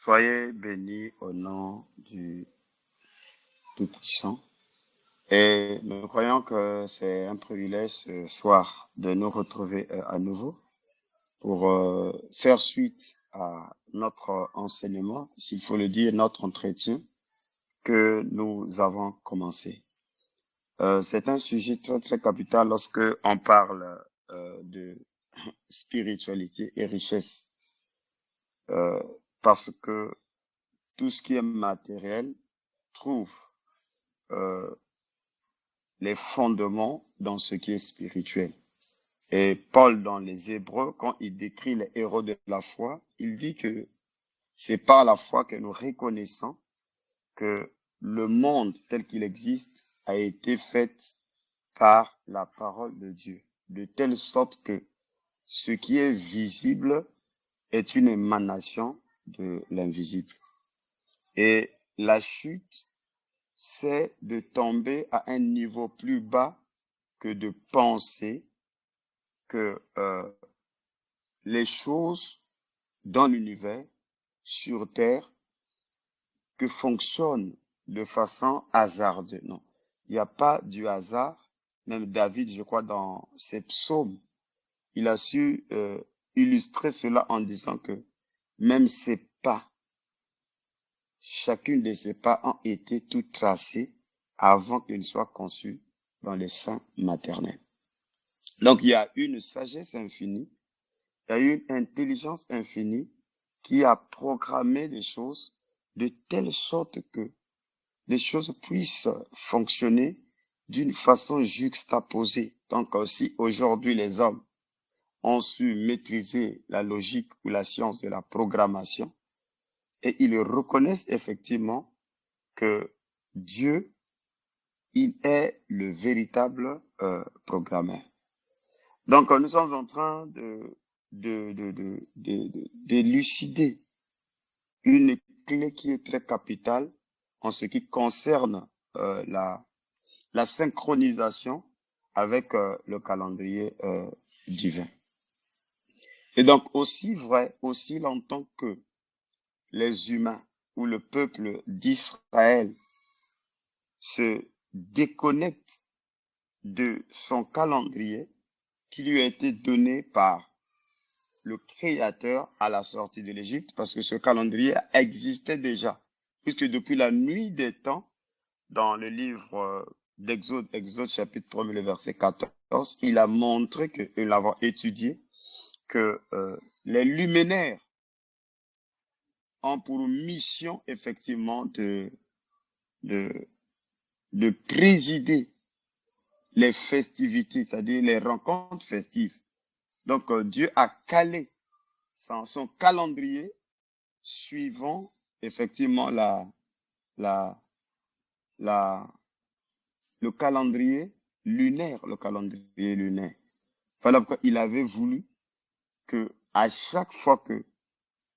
Soyez bénis au nom du Tout-Puissant. Et nous croyons que c'est un privilège ce soir de nous retrouver à nouveau pour faire suite à notre enseignement, s'il faut le dire, notre entretien que nous avons commencé. C'est un sujet très très capital lorsque on parle de spiritualité et richesse, euh, parce que tout ce qui est matériel trouve euh, les fondements dans ce qui est spirituel. Et Paul, dans les Hébreux, quand il décrit les héros de la foi, il dit que c'est par la foi que nous reconnaissons que le monde tel qu'il existe a été fait par la parole de Dieu, de telle sorte que ce qui est visible est une émanation de l'invisible. Et la chute, c'est de tomber à un niveau plus bas que de penser que les choses dans l'univers, sur Terre, que fonctionnent de façon hasardeuse. Non, il n'y a pas du hasard. Même David, je crois, dans ses psaumes, il a su illustrer cela en disant que même ses pas, chacune de ses pas ont été tout tracés avant qu'il soit conçu dans les seins maternels. Donc, il y a une sagesse infinie, il y a une intelligence infinie qui a programmé les choses de telle sorte que les choses puissent fonctionner d'une façon juxtaposée. Donc, si aujourd'hui les hommes ont su maîtriser la logique ou la science de la programmation, et ils reconnaissent effectivement que Dieu, il est le véritable programmeur. Donc, nous sommes en train d'élucider une clé qui est très capitale en ce qui concerne la synchronisation avec le calendrier divin. Et donc, aussi vrai, aussi longtemps que les humains ou le peuple d'Israël se déconnecte de son calendrier qui lui a été donné par le Créateur à la sortie de l'Égypte, parce que ce calendrier existait déjà, puisque depuis la nuit des temps, dans le livre d'Exode, Exode chapitre 1, le verset 14, il a montré que, et nous l'avons étudié, que les luminaires ont pour mission effectivement de présider les festivités, c'est-à-dire les rencontres festives. Donc Dieu a calé son calendrier suivant effectivement le calendrier lunaire, le calendrier lunaire. Voilà pourquoi il avait voulu que à chaque fois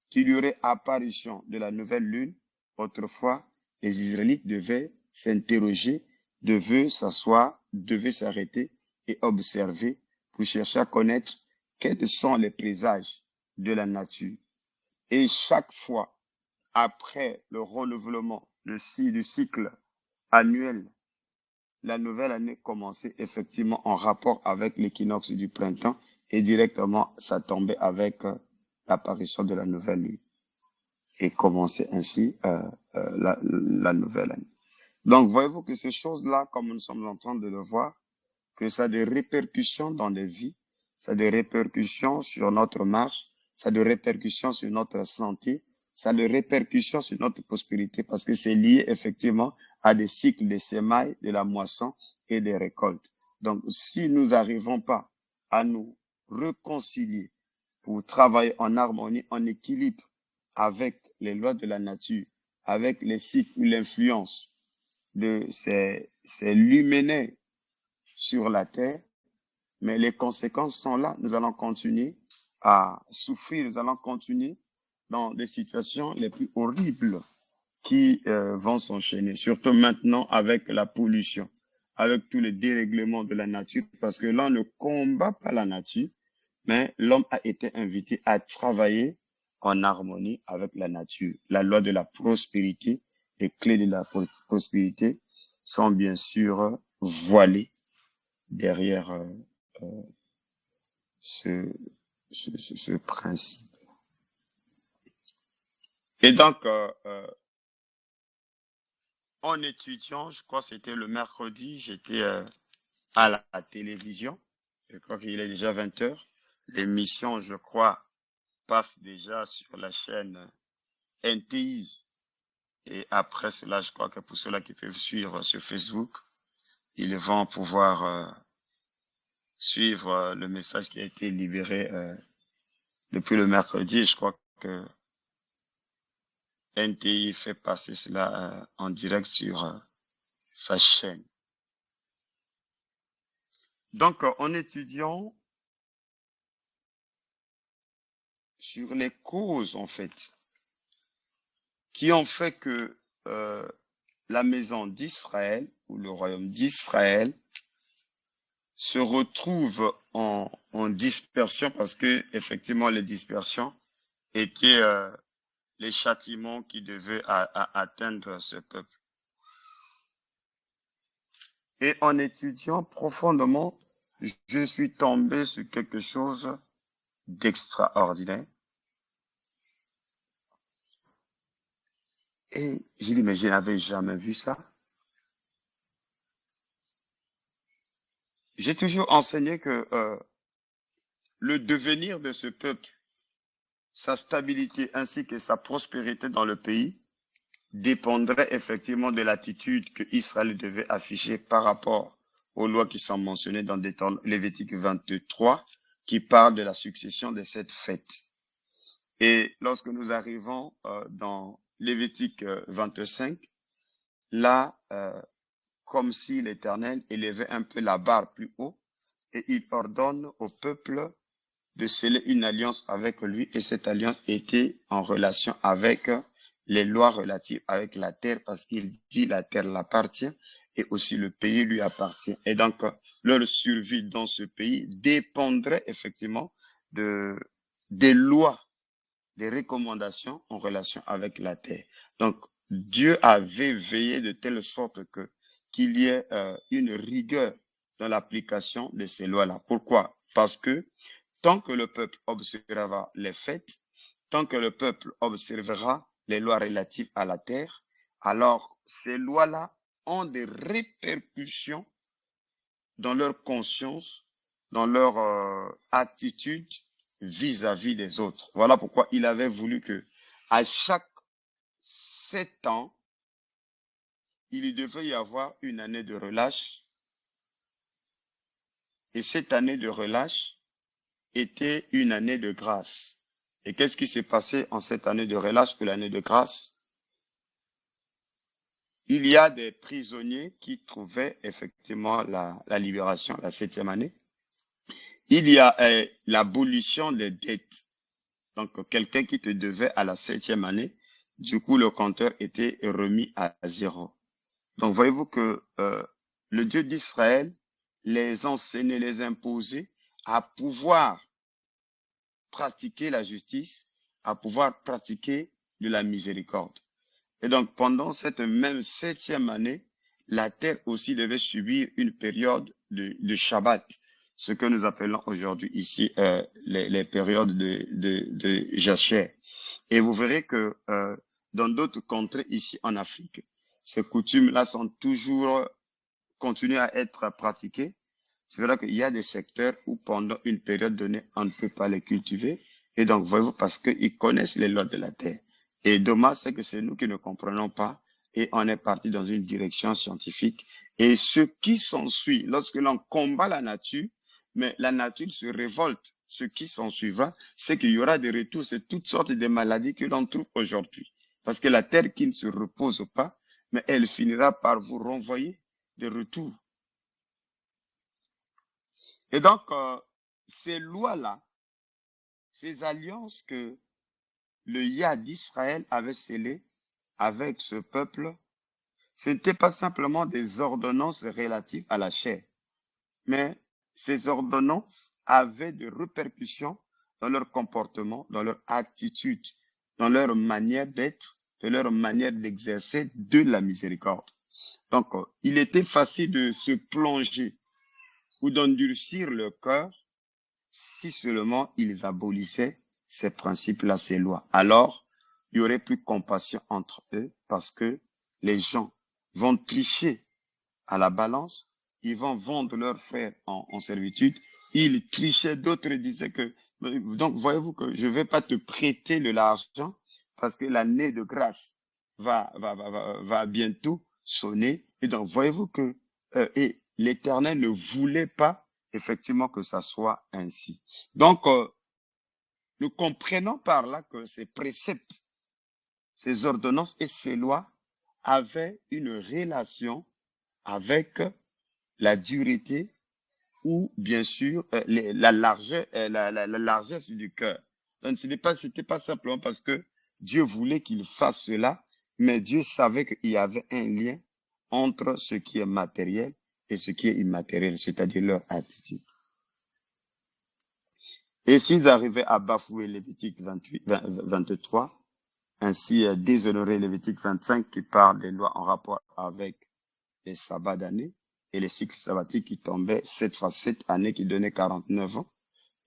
qu'il y aurait apparition de la nouvelle lune, autrefois, les Israélites devaient s'interroger, devaient s'asseoir, devaient s'arrêter et observer pour chercher à connaître quels sont les présages de la nature. Et chaque fois, après le renouvellement du cycle annuel, la nouvelle année commençait effectivement en rapport avec l'équinoxe du printemps et directement ça tombait avec l'apparition de la nouvelle lune et commençait ainsi la nouvelle année. Donc voyez-vous que ces choses-là, comme nous sommes en train de le voir, que ça a des répercussions dans les vies, ça a des répercussions sur notre marche, ça a des répercussions sur notre santé, ça a des répercussions sur notre prospérité parce que c'est lié effectivement à des cycles de semailles, de la moisson et des récoltes. Donc, si nous n'arrivons pas à nous réconcilier pour travailler en harmonie, en équilibre avec les lois de la nature, avec les cycles ou l'influence de ces luminaires sur la terre, mais les conséquences sont là. Nous allons continuer à souffrir, nous allons continuer dans des situations les plus horribles qui vont s'enchaîner, surtout maintenant avec la pollution, avec tous les dérèglements de la nature, parce que là, on ne combat pas la nature, mais l'homme a été invité à travailler en harmonie avec la nature. La loi de la prospérité, les clés de la prospérité sont bien sûr voilées derrière euh, ce, ce principe. Et donc, en étudiant, je crois que c'était le mercredi, j'étais à la télévision. Je crois qu'il est déjà 20 heures. L'émission, je crois, passe déjà sur la chaîne NTI. Et après cela, je crois que pour ceux-là qui peuvent suivre sur Facebook, ils vont pouvoir suivre le message qui a été libéré depuis le mercredi. Je crois que NTI fait passer cela en direct sur sa chaîne. Donc, en étudiant sur les causes, en fait, qui ont fait que la maison d'Israël ou le royaume d'Israël se retrouve en dispersion parce que effectivement les dispersions étaient les châtiments qui devaient atteindre ce peuple. Et en étudiant profondément, je suis tombé sur quelque chose d'extraordinaire. Et j'ai dit, mais je n'avais jamais vu ça. J'ai toujours enseigné que le devenir de ce peuple, sa stabilité ainsi que sa prospérité dans le pays dépendrait effectivement de l'attitude que Israël devait afficher par rapport aux lois qui sont mentionnées dans Lévitique 23, qui parle de la succession de cette fête. Et lorsque nous arrivons dans Lévitique 25, là, comme si l'Éternel élevait un peu la barre plus haut, et il ordonne au peuple de sceller une alliance avec lui, et cette alliance était en relation avec les lois relatives avec la terre, parce qu'il dit la terre l'appartient, et aussi le pays lui appartient. Et donc, leur survie dans ce pays dépendrait effectivement des lois, des recommandations en relation avec la terre. Donc, Dieu avait veillé de telle sorte qu'il y ait une rigueur dans l'application de ces lois-là. Pourquoi? Parce que tant que le peuple observera les fêtes, tant que le peuple observera les lois relatives à la terre, alors ces lois-là ont des répercussions dans leur conscience, dans leur attitude vis-à-vis des autres. Voilà pourquoi il avait voulu que à chaque 7 ans, il devait y avoir une année de relâche. Et cette année de relâche était une année de grâce. Et qu'est-ce qui s'est passé en cette année de relâche ou l'année de grâce? Il y a des prisonniers qui trouvaient effectivement la libération, la 7e année. Il y a l'abolition des dettes. Donc, quelqu'un qui te devait à la 7e année, du coup, le compteur était remis à 0. Donc, voyez-vous que le Dieu d'Israël les enseignait, les imposait à pouvoir pratiquer la justice, à pouvoir pratiquer de la miséricorde. Et donc, pendant cette même 7e année, la terre aussi devait subir une période de Shabbat, ce que nous appelons aujourd'hui ici les périodes de Jacher. Et vous verrez que dans d'autres contrées ici en Afrique, ces coutumes-là sont toujours continuent à être pratiquées. C'est vrai qu'il y a des secteurs où pendant une période donnée, on ne peut pas les cultiver. Et donc, voyez-vous, parce qu'ils connaissent les lois de la terre. Et dommage, c'est que c'est nous qui ne comprenons pas et on est parti dans une direction scientifique. Et ce qui s'ensuit, lorsque l'on combat la nature, mais la nature se révolte, ce qui s'ensuivra, c'est qu'il y aura des retours, c'est toutes sortes de maladies que l'on trouve aujourd'hui. Parce que la terre qui ne se repose pas, mais elle finira par vous renvoyer de retour. Et donc, ces lois-là, ces alliances que le Yah d'Israël avait scellées avec ce peuple, ce n'étaient pas simplement des ordonnances relatives à la chair, mais ces ordonnances avaient des répercussions dans leur comportement, dans leur attitude, dans leur manière d'être, de leur manière d'exercer de la miséricorde. Donc, il était facile de se plonger ou d'endurcir le cœur si seulement ils abolissaient ces principes-là, ces lois. Alors, il y aurait plus de compassion entre eux parce que les gens vont tricher à la balance, ils vont vendre leurs frères en servitude. Ils trichaient, d'autres disaient que, donc voyez-vous que je ne vais pas te prêter de l'argent parce que l'année de grâce va bientôt sonner. Et donc voyez-vous que et l'Éternel ne voulait pas effectivement que ça soit ainsi. Donc, nous comprenons par là que ces préceptes, ces ordonnances et ces lois avaient une relation avec la dureté ou bien sûr la largeur, la largesse du cœur. Donc c'était pas simplement parce que Dieu voulait qu'il fasse cela, mais Dieu savait qu'il y avait un lien entre ce qui est matériel et ce qui est immatériel, c'est-à-dire leur attitude. Et s'ils arrivaient à bafouer Lévitique 23, ainsi déshonorer Lévitique 25 qui parle des lois en rapport avec les sabbats d'année et les cycles sabbatiques qui tombaient 7 fois 7 années qui donnaient 49 ans.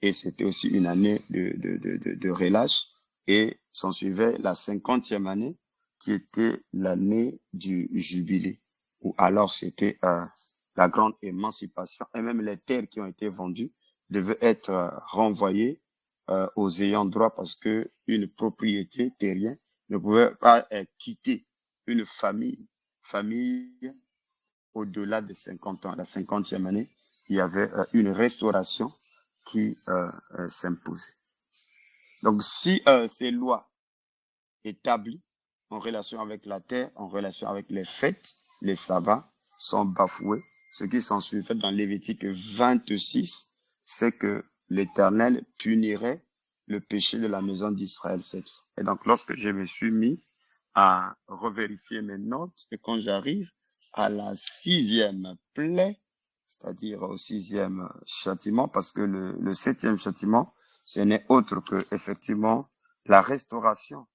Et c'était aussi une année de relâche. Et s'en suivait la 50e année qui était l'année du jubilé. Où alors c'était la grande émancipation. Et même les terres qui ont été vendues devaient être renvoyées aux ayants droit parce que une propriété terrienne ne pouvait pas quitter une famille au-delà de 50 ans. La 50e année, il y avait une restauration qui s'imposait. Donc, si ces lois établies en relation avec la terre, en relation avec les fêtes, les sabbats, sont bafoués, ce qui s'ensuit dans Lévitique 26, c'est que l'Éternel punirait le péché de la maison d'Israël cette fois. Et donc, lorsque je me suis mis à revérifier mes notes, et quand j'arrive à la 6e plaie, c'est-à-dire au 6e châtiment, parce que le 7e châtiment, ce n'est autre que, effectivement, la restauration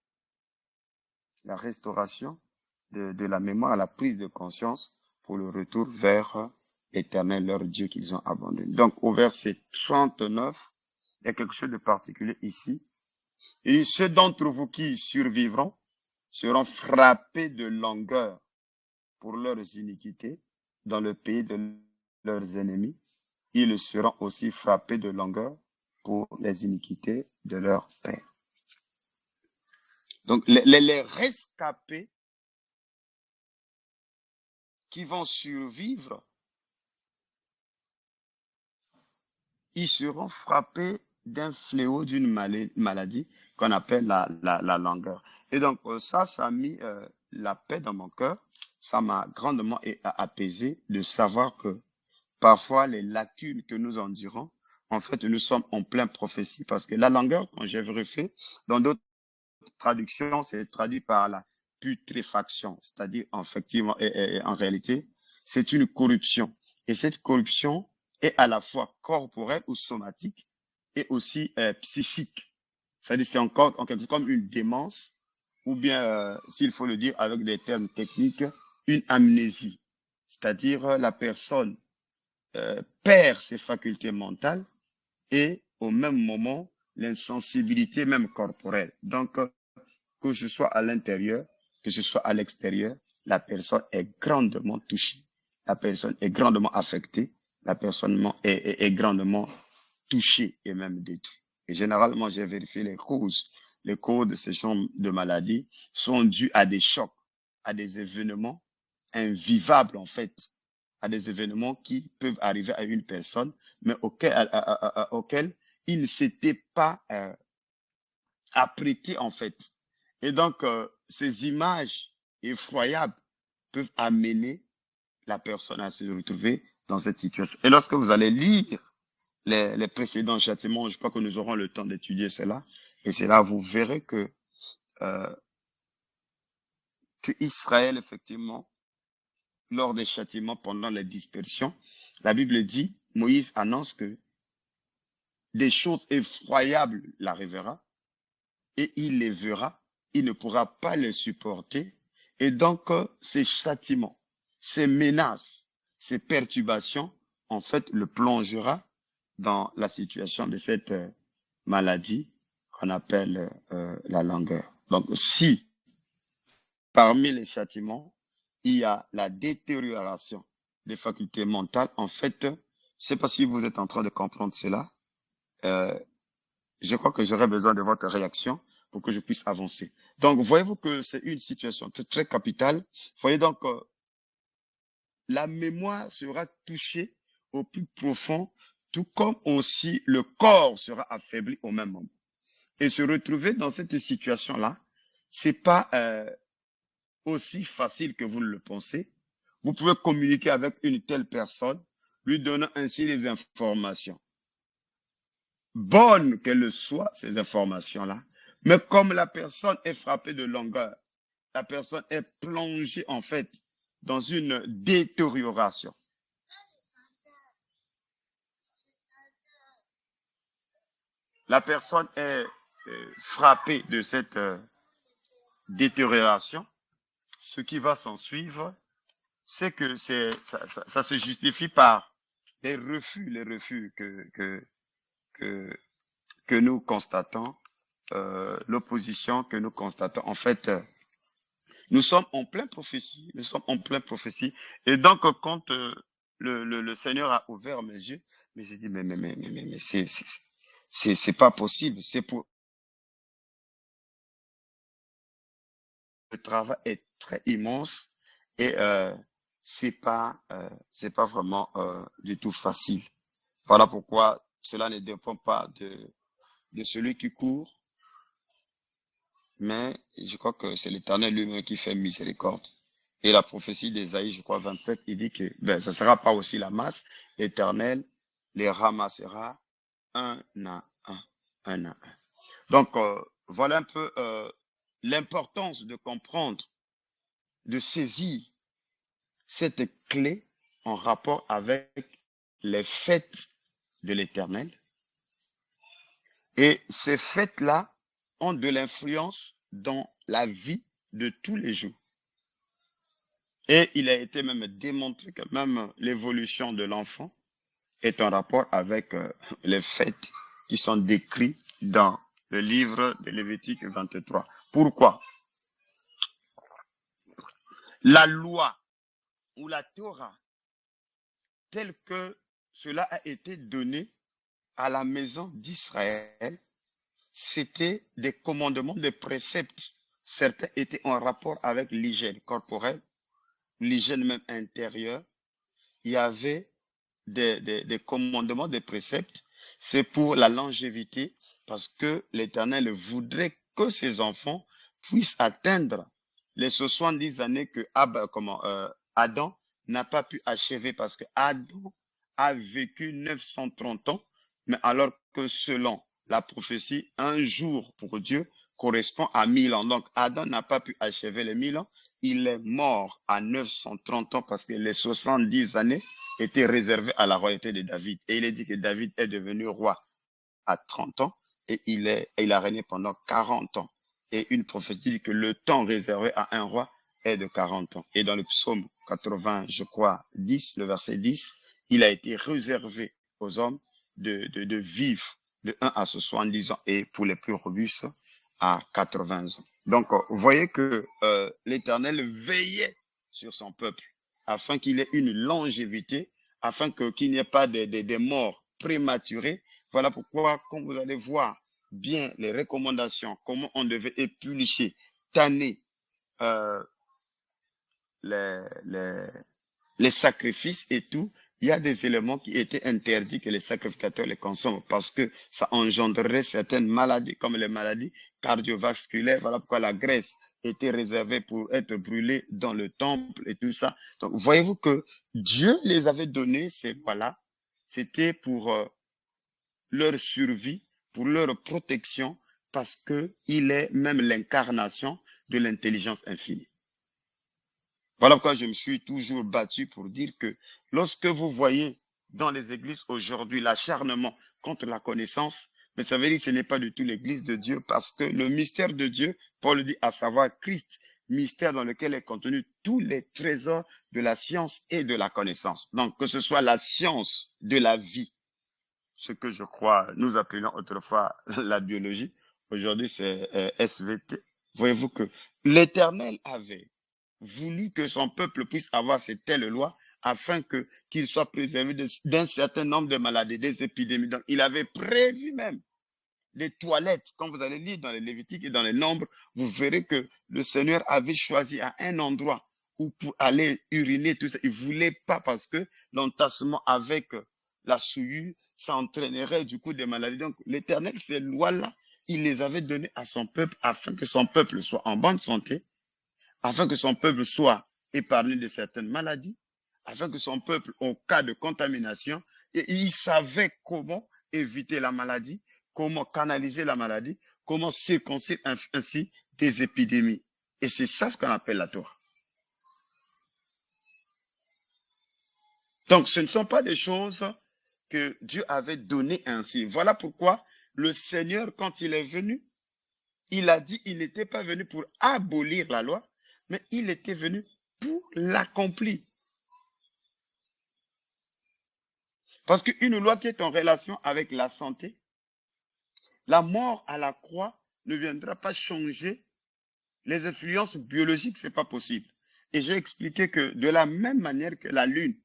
de la mémoire, la prise de conscience pour le retour vers l'Éternel, leur Dieu qu'ils ont abandonné. Donc, au verset 39, il y a quelque chose de particulier ici. Et ceux d'entre vous qui survivront seront frappés de langueur pour leurs iniquités dans le pays de leurs ennemis. Ils seront aussi frappés de langueur pour les iniquités de leur père. Donc, les rescapés qui vont survivre, ils seront frappés d'un fléau, d'une maladie qu'on appelle la langueur. Et donc, ça a mis la paix dans mon cœur. Ça m'a grandement apaisé de savoir que parfois les lacunes que nous endurons, en fait, nous sommes en pleine prophétie parce que la langueur, quand j'ai vérifié, dans d'autres traductions, c'est traduit par la putréfaction, c'est-à-dire effectivement et en réalité, c'est une corruption. Et cette corruption est à la fois corporelle ou somatique et aussi psychique. C'est-à-dire c'est encore en quelque sorte comme une démence ou bien, s'il faut le dire avec des termes techniques, une amnésie. C'est-à-dire la personne perd ses facultés mentales et au même moment l'insensibilité même corporelle. Donc, que ce soit à l'intérieur, que ce soit à l'extérieur, la personne est grandement touchée, la personne est grandement affectée, la personne est grandement touchée et même détruite. Et généralement, j'ai vérifié les causes. Les causes de ces genres de maladies sont dues à des chocs, à des événements invivables en fait, à des événements qui peuvent arriver à une personne, mais auxquels il ne s'était pas apprêté en fait. Et donc, ces images effroyables peuvent amener la personne à se retrouver dans cette situation. Et lorsque vous allez lire les précédents châtiments, je crois que nous aurons le temps d'étudier cela, et c'est là vous verrez que Israël, effectivement, lors des châtiments pendant les dispersions, la Bible dit, Moïse annonce que des choses effroyables l'arrivera et il les verra, il ne pourra pas les supporter. Et donc, ces châtiments, ces menaces, ces perturbations, en fait, le plongera dans la situation de cette maladie qu'on appelle la langueur. Donc, si parmi les châtiments, il y a la détérioration des facultés mentales, en fait, je ne sais pas si vous êtes en train de comprendre cela. Je crois que j'aurais besoin de votre réaction pour que je puisse avancer. Donc, voyez-vous que c'est une situation très, très capitale. Voyez donc, la mémoire sera touchée au plus profond, tout comme aussi le corps sera affaibli au même moment. Et se retrouver dans cette situation-là, c'est pas aussi facile que vous le pensez. Vous pouvez communiquer avec une telle personne, lui donnant ainsi les informations. Bonnes qu'elles soient, ces informations-là, mais comme la personne est frappée de longueur, la personne est plongée en fait dans une détérioration. La personne est frappée de cette détérioration. Ce qui va s'en suivre, c'est que ça se justifie par les refus que nous constatons, l'opposition que nous constatons. En fait, nous sommes en pleine prophétie, nous sommes en pleine prophétie. Et donc, quand le Seigneur a ouvert mes yeux, mais j'ai dit, mais c'est pas possible. C'est pour le travail est très immense et c'est pas vraiment du tout facile. Voilà pourquoi cela ne dépend pas de celui qui court, mais je crois que c'est l'Éternel lui-même qui fait miséricorde. Et la prophétie d'Ésaïe, je crois 27, il dit que ce ne sera pas aussi la masse. L'Éternel les ramassera un à un, un à un. Donc, voilà un peu l'importance de comprendre, de saisir cette clé en rapport avec les fêtes de l'Éternel. Et ces fêtes-là ont de l'influence dans la vie de tous les jours. Et il a été même démontré que même l'évolution de l'enfant est en rapport avec les fêtes qui sont décrites dans le livre de Lévitique 23. Pourquoi? La loi ou la Torah, telle que cela a été donné à la maison d'Israël, c'était des commandements, des préceptes. Certains étaient en rapport avec l'hygiène corporelle, l'hygiène même intérieure. Il y avait des commandements, des préceptes. C'est pour la longévité, parce que l'Éternel voudrait que ses enfants puissent atteindre les 70 années que Adam n'a pas pu achever, parce que Adam a vécu 930 ans, mais alors que selon la prophétie, un jour pour Dieu correspond à 1000 ans. Donc Adam n'a pas pu achever les 1000 ans. Il est mort à 930 ans parce que les 70 années étaient réservées à la royauté de David. Et il est dit que David est devenu roi à 30 ans et il a régné pendant 40 ans. Et une prophétie dit que le temps réservé à un roi est de 40 ans. Et dans le psaume 80, je crois, 10, le verset 10, il a été réservé aux hommes de vivre de 1 à 70 ans et pour les plus robustes à 80 ans. Donc, vous voyez que l'Éternel veillait sur son peuple afin qu'il ait une longévité, afin qu'il n'y ait pas des morts prématurées. Voilà pourquoi, quand vous allez voir bien les recommandations, comment on devait éplucher, tanner les sacrifices et tout, il y a des éléments qui étaient interdits que les sacrificateurs les consomment parce que ça engendrerait certaines maladies comme les maladies cardiovasculaires. Voilà pourquoi la graisse était réservée pour être brûlée dans le temple et tout ça. Donc, voyez-vous que Dieu les avait donnés, ces lois-là. C'était pour leur survie, pour leur protection, parce qu'il est même l'incarnation de l'intelligence infinie. Voilà pourquoi je me suis toujours battu pour dire que lorsque vous voyez dans les églises aujourd'hui, l'acharnement contre la connaissance, mais ça veut dire que ce n'est pas du tout l'église de Dieu, parce que le mystère de Dieu, Paul dit, à savoir Christ, mystère dans lequel est contenu tous les trésors de la science et de la connaissance. Donc, que ce soit la science de la vie, ce que je crois nous appelions autrefois la biologie, aujourd'hui c'est SVT. Voyez-vous que l'Éternel avait voulu que son peuple puisse avoir ces telles lois afin qu'il soit préservé d'un certain nombre de maladies, des épidémies. Donc, il avait prévu même des toilettes. Quand vous allez lire dans les Lévitiques et dans les Nombres, vous verrez que le Seigneur avait choisi à un endroit où pour aller uriner, tout ça. Il ne voulait pas parce que l'entassement avec la souillure, ça entraînerait du coup des maladies. Donc, l'Éternel, ces lois-là, il les avait données à son peuple afin que son peuple soit en bonne santé, afin que son peuple soit épargné de certaines maladies, afin que son peuple, au cas de contamination, et il savait comment éviter la maladie, comment canaliser la maladie, comment circoncire ainsi des épidémies. Et c'est ça ce qu'on appelle la Torah. Donc, ce ne sont pas des choses que Dieu avait données ainsi. Voilà pourquoi le Seigneur, quand il est venu, il a dit qu'il n'était pas venu pour abolir la loi, mais il était venu pour l'accomplir. Parce qu'une loi qui est en relation avec la santé, la mort à la croix ne viendra pas changer les influences biologiques, ce n'est pas possible. Et j'ai expliqué que de la même manière que la lune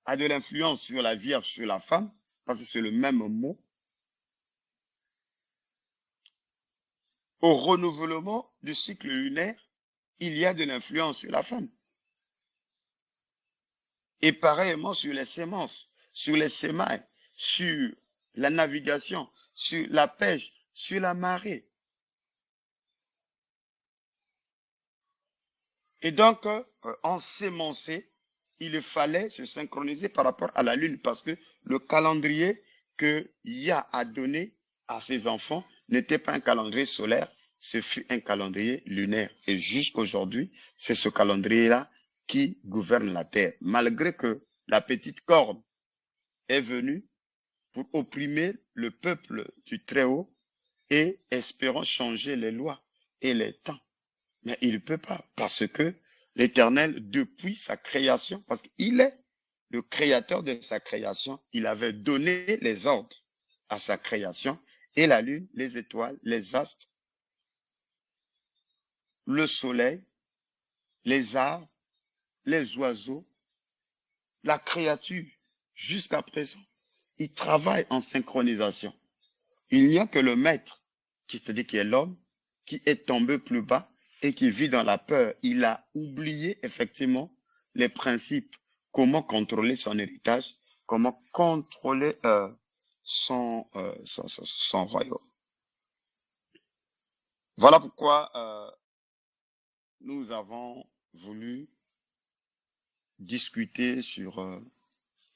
a de l'influence sur la Vierge, sur la femme, parce que c'est le même mot, au renouvellement du cycle lunaire, il y a de l'influence sur la femme. Et pareillement sur les semences, sur les semailles, sur la navigation, sur la pêche, sur la marée. Et donc, ensemencer, il fallait se synchroniser par rapport à la lune parce que le calendrier que Yah a donné à ses enfants n'était pas un calendrier solaire, ce fut un calendrier lunaire. Et jusqu'aujourd'hui, c'est ce calendrier-là qui gouverne la terre. Malgré que la petite corne est venue pour opprimer le peuple du Très-Haut et espérant changer les lois et les temps. Mais il ne peut pas, parce que l'Éternel, depuis sa création, parce qu'il est le créateur de sa création, il avait donné les ordres à sa création, et la lune, les étoiles, les astres, le soleil, les arbres, les oiseaux, la créature, jusqu'à présent, ils travaillent en synchronisation. Il n'y a que le maître, c'est-à-dire qui est l'homme, qui est tombé plus bas et qui vit dans la peur. Il a oublié effectivement les principes, comment contrôler son héritage, comment contrôler son royaume. Voilà pourquoi nous avons voulu discuter sur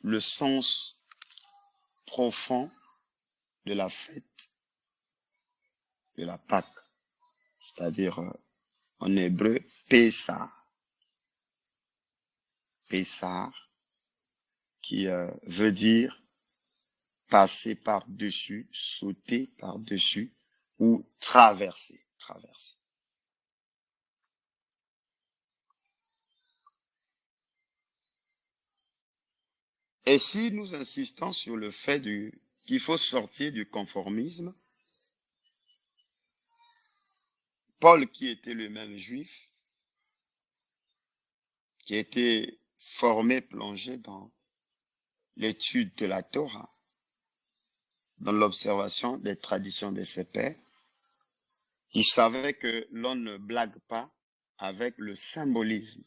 le sens profond de la fête de la Pâque, c'est-à-dire en hébreu, Pessah. Pessah, qui veut dire passer par-dessus, sauter par-dessus ou traverser. Et si nous insistons sur le fait qu'il faut sortir du conformisme, Paul, qui était lui-même juif, qui était formé, plongé dans l'étude de la Torah, dans l'observation des traditions de ses pères, il savait que l'on ne blague pas avec le symbolisme.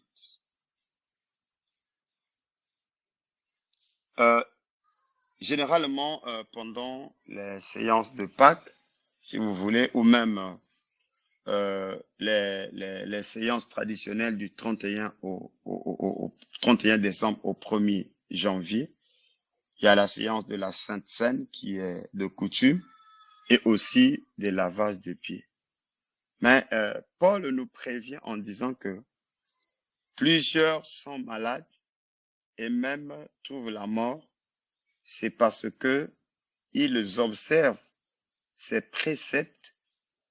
Généralement, pendant les séances de Pâques, si vous voulez, ou même les séances traditionnelles du 31 au 31 décembre au 1er janvier, il y a la séance de la Sainte Seine qui est de coutume et aussi des lavages de pieds. Mais Paul nous prévient en disant que plusieurs sont malades et même trouvent la mort c'est parce que ils observent ces préceptes,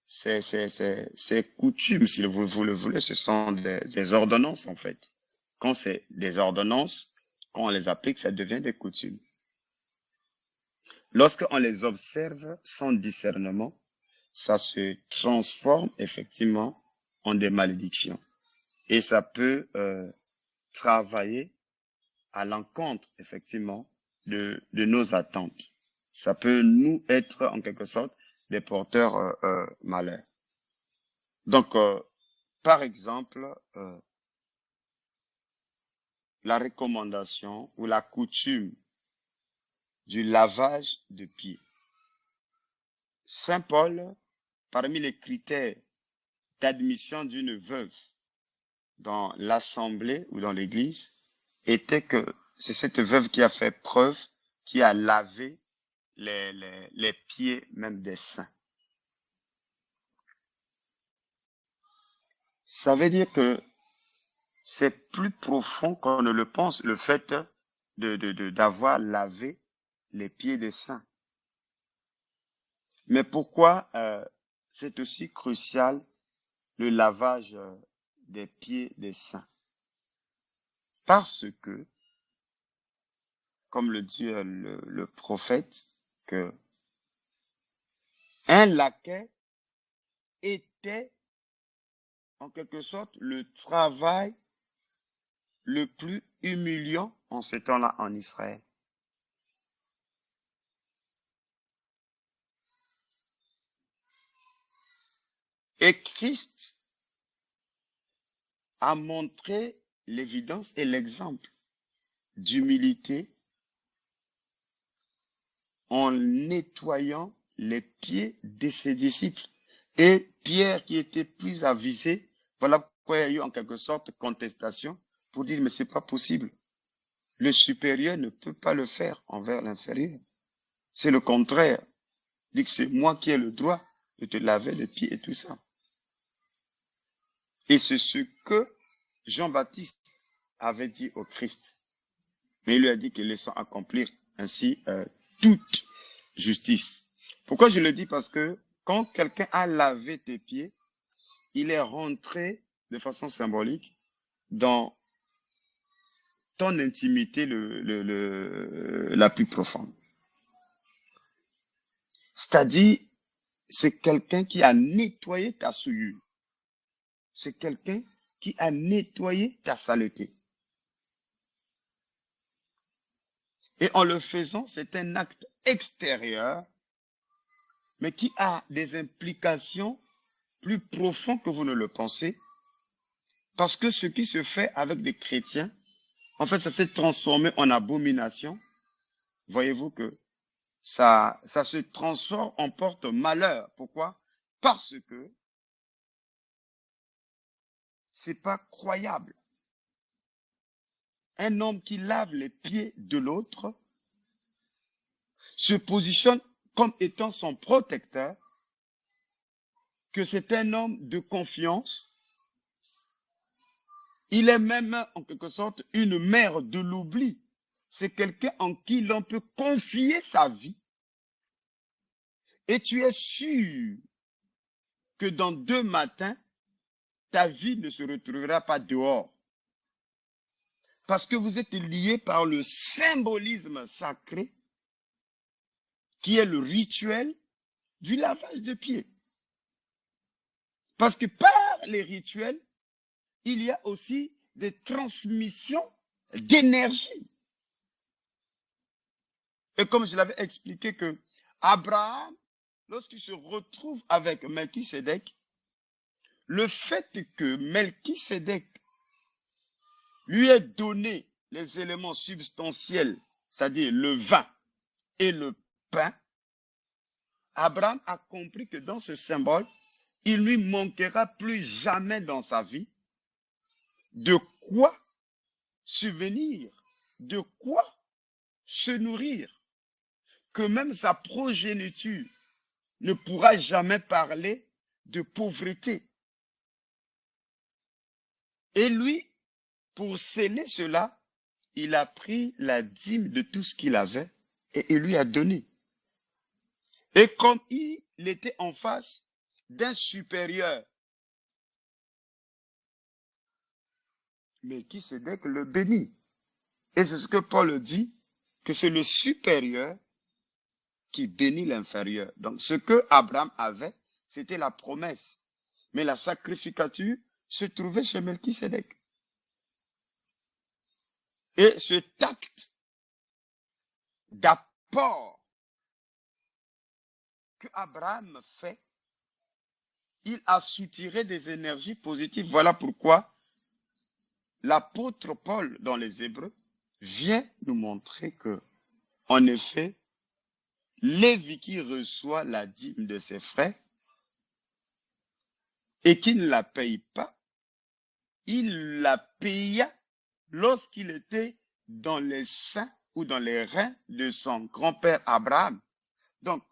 ces coutumes, si vous le voulez, ce sont des ordonnances en fait. Quand c'est des ordonnances, quand on les applique, ça devient des coutumes. Lorsqu'on les observe sans discernement, ça se transforme effectivement en des malédictions. Et ça peut travailler à l'encontre, effectivement, de nos attentes. Ça peut nous être, en quelque sorte, des porteurs malheurs. Donc, par exemple, la recommandation ou la coutume du lavage de pieds. Saint Paul, parmi les critères d'admission d'une veuve dans l'assemblée ou dans l'église, était que c'est cette veuve qui a fait preuve, qui a lavé les pieds même des saints. Ça veut dire que c'est plus profond qu'on ne le pense, le fait d'avoir lavé les pieds des saints. Mais pourquoi c'est aussi crucial le lavage des pieds des saints? Parce que, comme le dit le prophète, que un laquais était en quelque sorte le travail le plus humiliant en ce temps-là en Israël. Et Christ a montré l'évidence et l'exemple d'humilité en nettoyant les pieds de ses disciples. Et Pierre, qui était plus avisé, voilà pourquoi il y a eu en quelque sorte contestation pour dire, mais c'est pas possible. Le supérieur ne peut pas le faire envers l'inférieur. C'est le contraire. Il dit que c'est moi qui ai le droit de te laver les pieds et tout ça. Et c'est ce que Jean-Baptiste avait dit au Christ. Mais il lui a dit que laissons accomplir ainsi toute justice. Pourquoi je le dis? Parce que quand quelqu'un a lavé tes pieds, il est rentré de façon symbolique dans ton intimité la plus profonde. C'est-à-dire, c'est quelqu'un qui a nettoyé ta souillure. C'est quelqu'un qui a nettoyé ta saleté. Et en le faisant, c'est un acte extérieur, mais qui a des implications plus profondes que vous ne le pensez. Parce que ce qui se fait avec des chrétiens, en fait, ça s'est transformé en abomination. Voyez-vous que ça se transforme en porte malheur. Pourquoi? Parce que c'est pas croyable. Un homme qui lave les pieds de l'autre se positionne comme étant son protecteur, que c'est un homme de confiance. Il est même, en quelque sorte, une mère de l'oubli. C'est quelqu'un en qui l'on peut confier sa vie. Et tu es sûr que dans 2 matins, ta vie ne se retrouvera pas dehors. Parce que vous êtes liés par le symbolisme sacré qui est le rituel du lavage de pieds. Parce que par les rituels, il y a aussi des transmissions d'énergie. Et comme je l'avais expliqué que Abraham, lorsqu'il se retrouve avec Melchisédek, le fait que Melchisédek lui ait donné les éléments substantiels, c'est-à-dire le vin et le pain, Abraham a compris que dans ce symbole, il ne lui manquera plus jamais dans sa vie de quoi subvenir, de quoi se nourrir, que même sa progéniture ne pourra jamais parler de pauvreté. Et lui, pour sceller cela, il a pris la dîme de tout ce qu'il avait et il lui a donné. Et comme il était en face d'un supérieur, Melchisédek le bénit. Et c'est ce que Paul dit, que c'est le supérieur qui bénit l'inférieur. Donc ce que Abraham avait, c'était la promesse. Mais la sacrificature se trouvait chez Melchisédek. Et ce acte d'apport que Abraham fait, il a soutiré des énergies positives. Voilà pourquoi l'apôtre Paul dans les Hébreux vient nous montrer que, en effet, Lévi qui reçoit la dîme de ses frères et qui ne la paye pas, il la paya lorsqu'il était dans les seins ou dans les reins de son grand-père Abraham. Donc,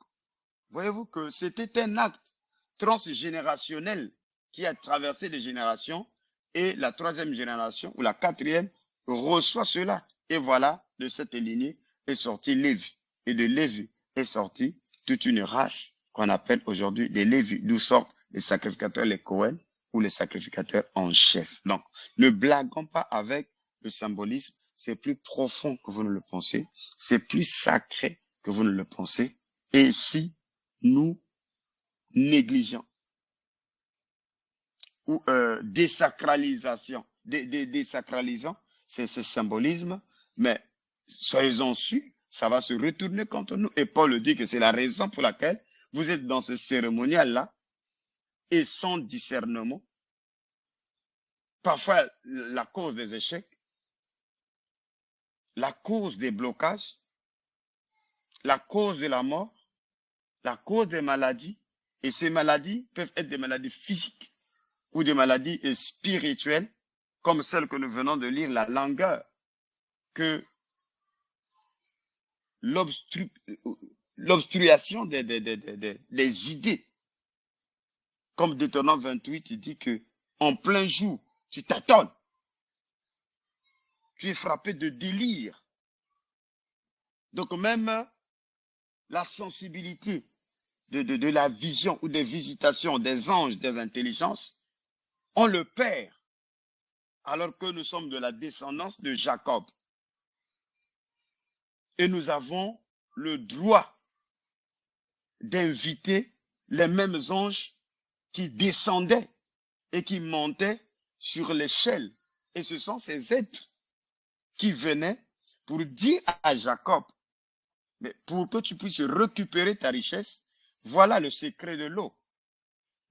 voyez-vous que c'était un acte transgénérationnel qui a traversé des générations et la troisième génération ou la quatrième reçoit cela. Et voilà, de cette lignée est sorti Lévi. Et de Lévi est sorti toute une race qu'on appelle aujourd'hui les Lévi, d'où sortent les sacrificateurs, les Cohen ou les sacrificateurs en chef. Donc, ne blaguons pas avec le symbolisme. C'est plus profond que vous ne le pensez. C'est plus sacré que vous ne le pensez. Et si nous négligeons ou désacralisons ce symbolisme, mais soyez-en sûrs, ça va se retourner contre nous. Et Paul dit que c'est la raison pour laquelle vous êtes dans ce cérémonial-là et sans discernement. Parfois, la cause des échecs, la cause des blocages, la cause de la mort, la cause des maladies, et ces maladies peuvent être des maladies physiques ou des maladies spirituelles, comme celle que nous venons de lire, la langueur, que l'obstruation des idées. Comme Deutéronome 28, il dit que en plein jour, tu t'attends, tu es frappé de délire. Donc même la sensibilité de la vision ou des visitations des anges, des intelligences, on le perd alors que nous sommes de la descendance de Jacob. Et nous avons le droit d'inviter les mêmes anges qui descendaient et qui montaient sur l'échelle. Et ce sont ces êtres qui venaient pour dire à Jacob, mais pour que tu puisses récupérer ta richesse, voilà le secret de l'eau.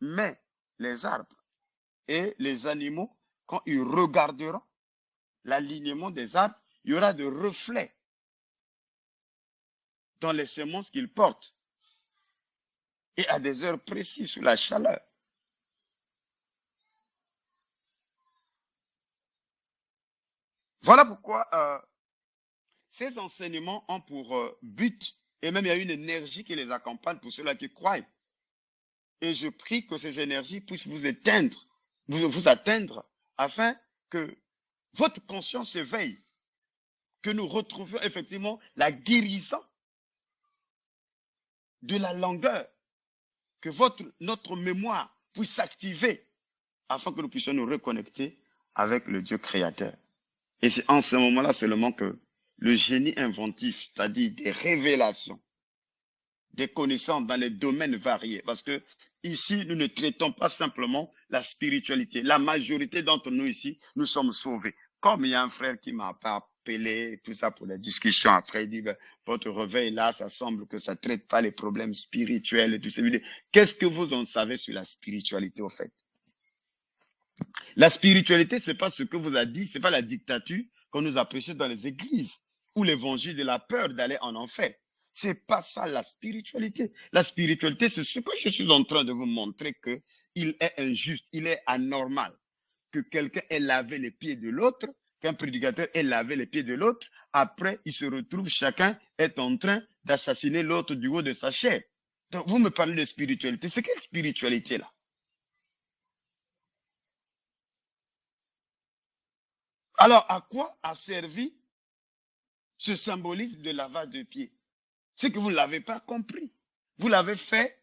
Mais les arbres et les animaux, quand ils regarderont l'alignement des arbres, il y aura de reflets dans les semences qu'ils portent et à des heures précises sous la chaleur. Voilà pourquoi ces enseignements ont pour but, et même il y a une énergie qui les accompagne pour ceux-là qui croient. Et je prie que ces énergies puissent vous atteindre, vous atteindre, afin que votre conscience s'éveille, que nous retrouvions effectivement la guérison de la langueur, que notre mémoire puisse s'activer, afin que nous puissions nous reconnecter avec le Dieu créateur. Et c'est en ce moment-là seulement que le génie inventif, c'est-à-dire des révélations, des connaissances dans les domaines variés, parce que ici, nous ne traitons pas simplement la spiritualité. La majorité d'entre nous ici, nous sommes sauvés. Comme il y a un frère qui m'a appelé, tout ça pour la discussion, après il dit, ben, votre réveil là, ça semble que ça ne traite pas les problèmes spirituels et tout ça. Qu'est-ce que vous en savez sur la spiritualité au fait? La spiritualité, c'est pas ce que vous a dit, c'est pas la dictature qu'on nous a prêché dans les églises ou l'évangile de la peur d'aller en enfer. C'est pas ça la spiritualité. La spiritualité, c'est ce que je suis en train de vous montrer, que il est injuste, il est anormal que quelqu'un ait lavé les pieds de l'autre, qu'un prédicateur ait lavé les pieds de l'autre. Après, il se retrouve, chacun est en train d'assassiner l'autre du haut de sa chair. Donc, vous me parlez de spiritualité. C'est quelle spiritualité là? Alors, à quoi a servi ce symbolisme de lavage de pieds? C'est que vous ne l'avez pas compris. Vous l'avez fait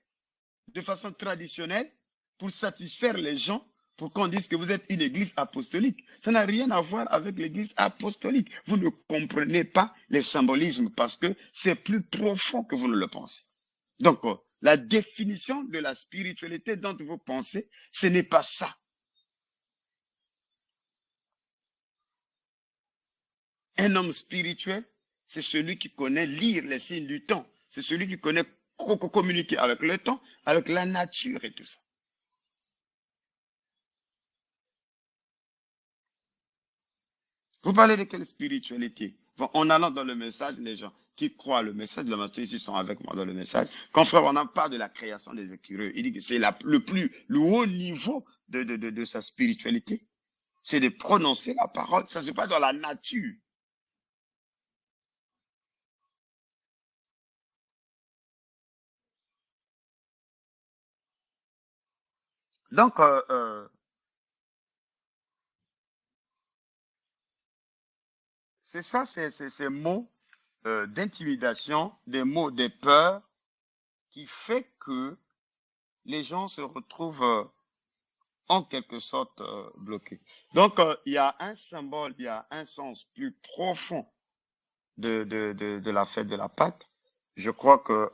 de façon traditionnelle pour satisfaire les gens, pour qu'on dise que vous êtes une église apostolique. Ça n'a rien à voir avec l'église apostolique. Vous ne comprenez pas les symbolismes parce que c'est plus profond que vous ne le pensez. Donc, la définition de la spiritualité dont vous pensez, ce n'est pas ça. Un homme spirituel, c'est celui qui connaît lire les signes du temps. C'est celui qui connaît communiquer avec le temps, avec la nature et tout ça. Vous parlez de quelle spiritualité? Bon, en allant dans le message, les gens qui croient le message de la maturité sont avec moi dans le message. Quand frère, on en parle de la création des écureuils. Il dit que c'est le haut niveau de sa spiritualité. C'est de prononcer la parole. Ça ne se passe pas dans la nature. Donc, c'est ça, c'est ces mots d'intimidation, des mots de peur qui fait que les gens se retrouvent en quelque sorte bloqués. Donc, il y a un symbole, il y a un sens plus profond de la fête de la Pâque. Je crois que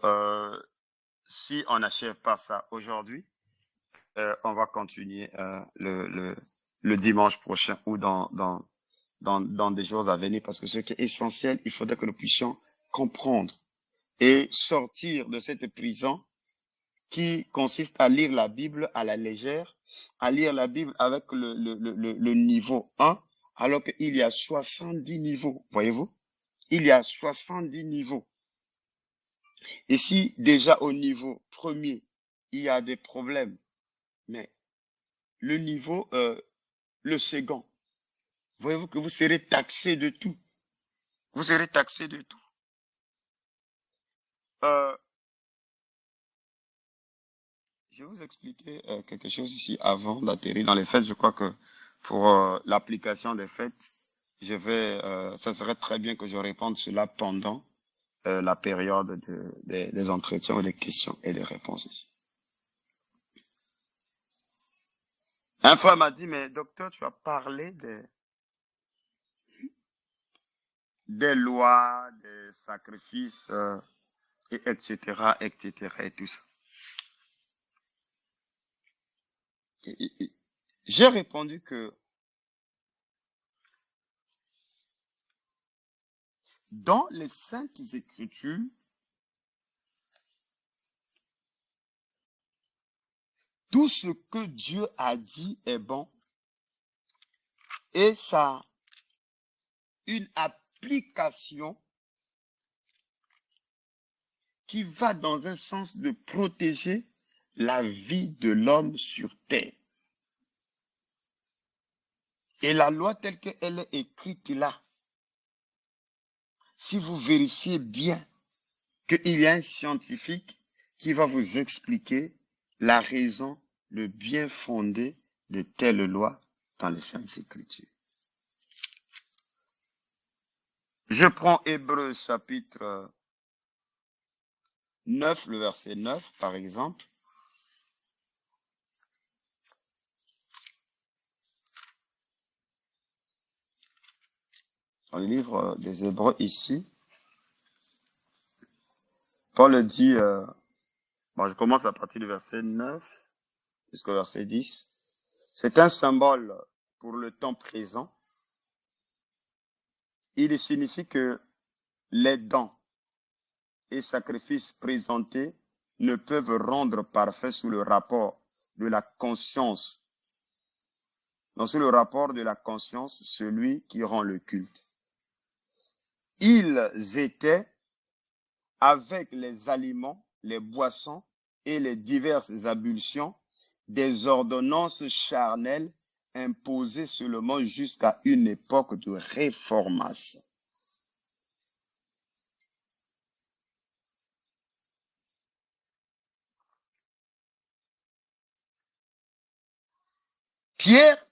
si on n'achève pas ça aujourd'hui, on va continuer le dimanche prochain ou dans des jours à venir, parce que ce qui est essentiel, il faudrait que nous puissions comprendre et sortir de cette prison qui consiste à lire la Bible à la légère, à lire la Bible avec le niveau 1, alors qu'il y a 70 niveaux, voyez-vous? Il y a 70 niveaux. Et si déjà au niveau premier, il y a des problèmes, mais le niveau, le second, voyez-vous que vous serez taxé de tout. Vous serez taxé de tout. Euh, je vais vous expliquer quelque chose ici avant d'atterrir dans les fêtes. Je crois que pour l'application des fêtes, ça serait très bien que je réponde cela pendant la période des entretiens ou des questions et des réponses ici. Un frère m'a dit, mais docteur, tu as parlé des lois, des sacrifices, et etc., etc., et tout ça. J'ai répondu que dans les Saintes Écritures, tout ce que Dieu a dit est bon et ça a une application qui va dans un sens de protéger la vie de l'homme sur terre. Et la loi telle qu'elle est écrite là, si vous vérifiez bien qu'il y a un scientifique qui va vous expliquer la raison, le bien fondé de telle loi dans les Saintes Écritures. Je prends Hébreux chapitre 9, le verset 9, par exemple. Dans le livre des Hébreux ici, Paul dit, je commence à partir du verset 9 jusqu'au verset 10. C'est un symbole pour le temps présent. Il signifie que les dons et sacrifices présentés ne peuvent rendre parfait sous le rapport de la conscience. Non, sous le rapport de la conscience, celui qui rend le culte. Ils étaient avec les aliments, les boissons et les diverses ablutions des ordonnances charnelles imposées seulement jusqu'à une époque de réformation. Pierre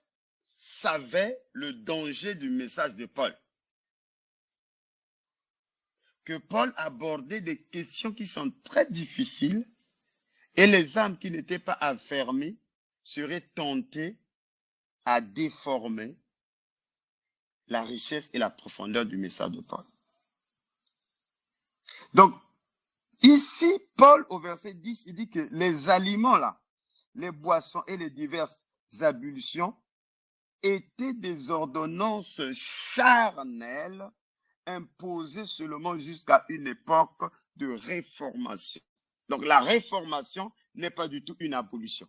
savait le danger du message de Paul. que Paul abordait des questions qui sont très difficiles et les âmes qui n'étaient pas affermies seraient tentées à déformer la richesse et la profondeur du message de Paul. Donc, ici, Paul, au verset 10, il dit que les aliments, là, les boissons et les diverses ablutions étaient des ordonnances charnelles imposées seulement jusqu'à une époque de réformation. Donc, la réformation n'est pas du tout une abolition.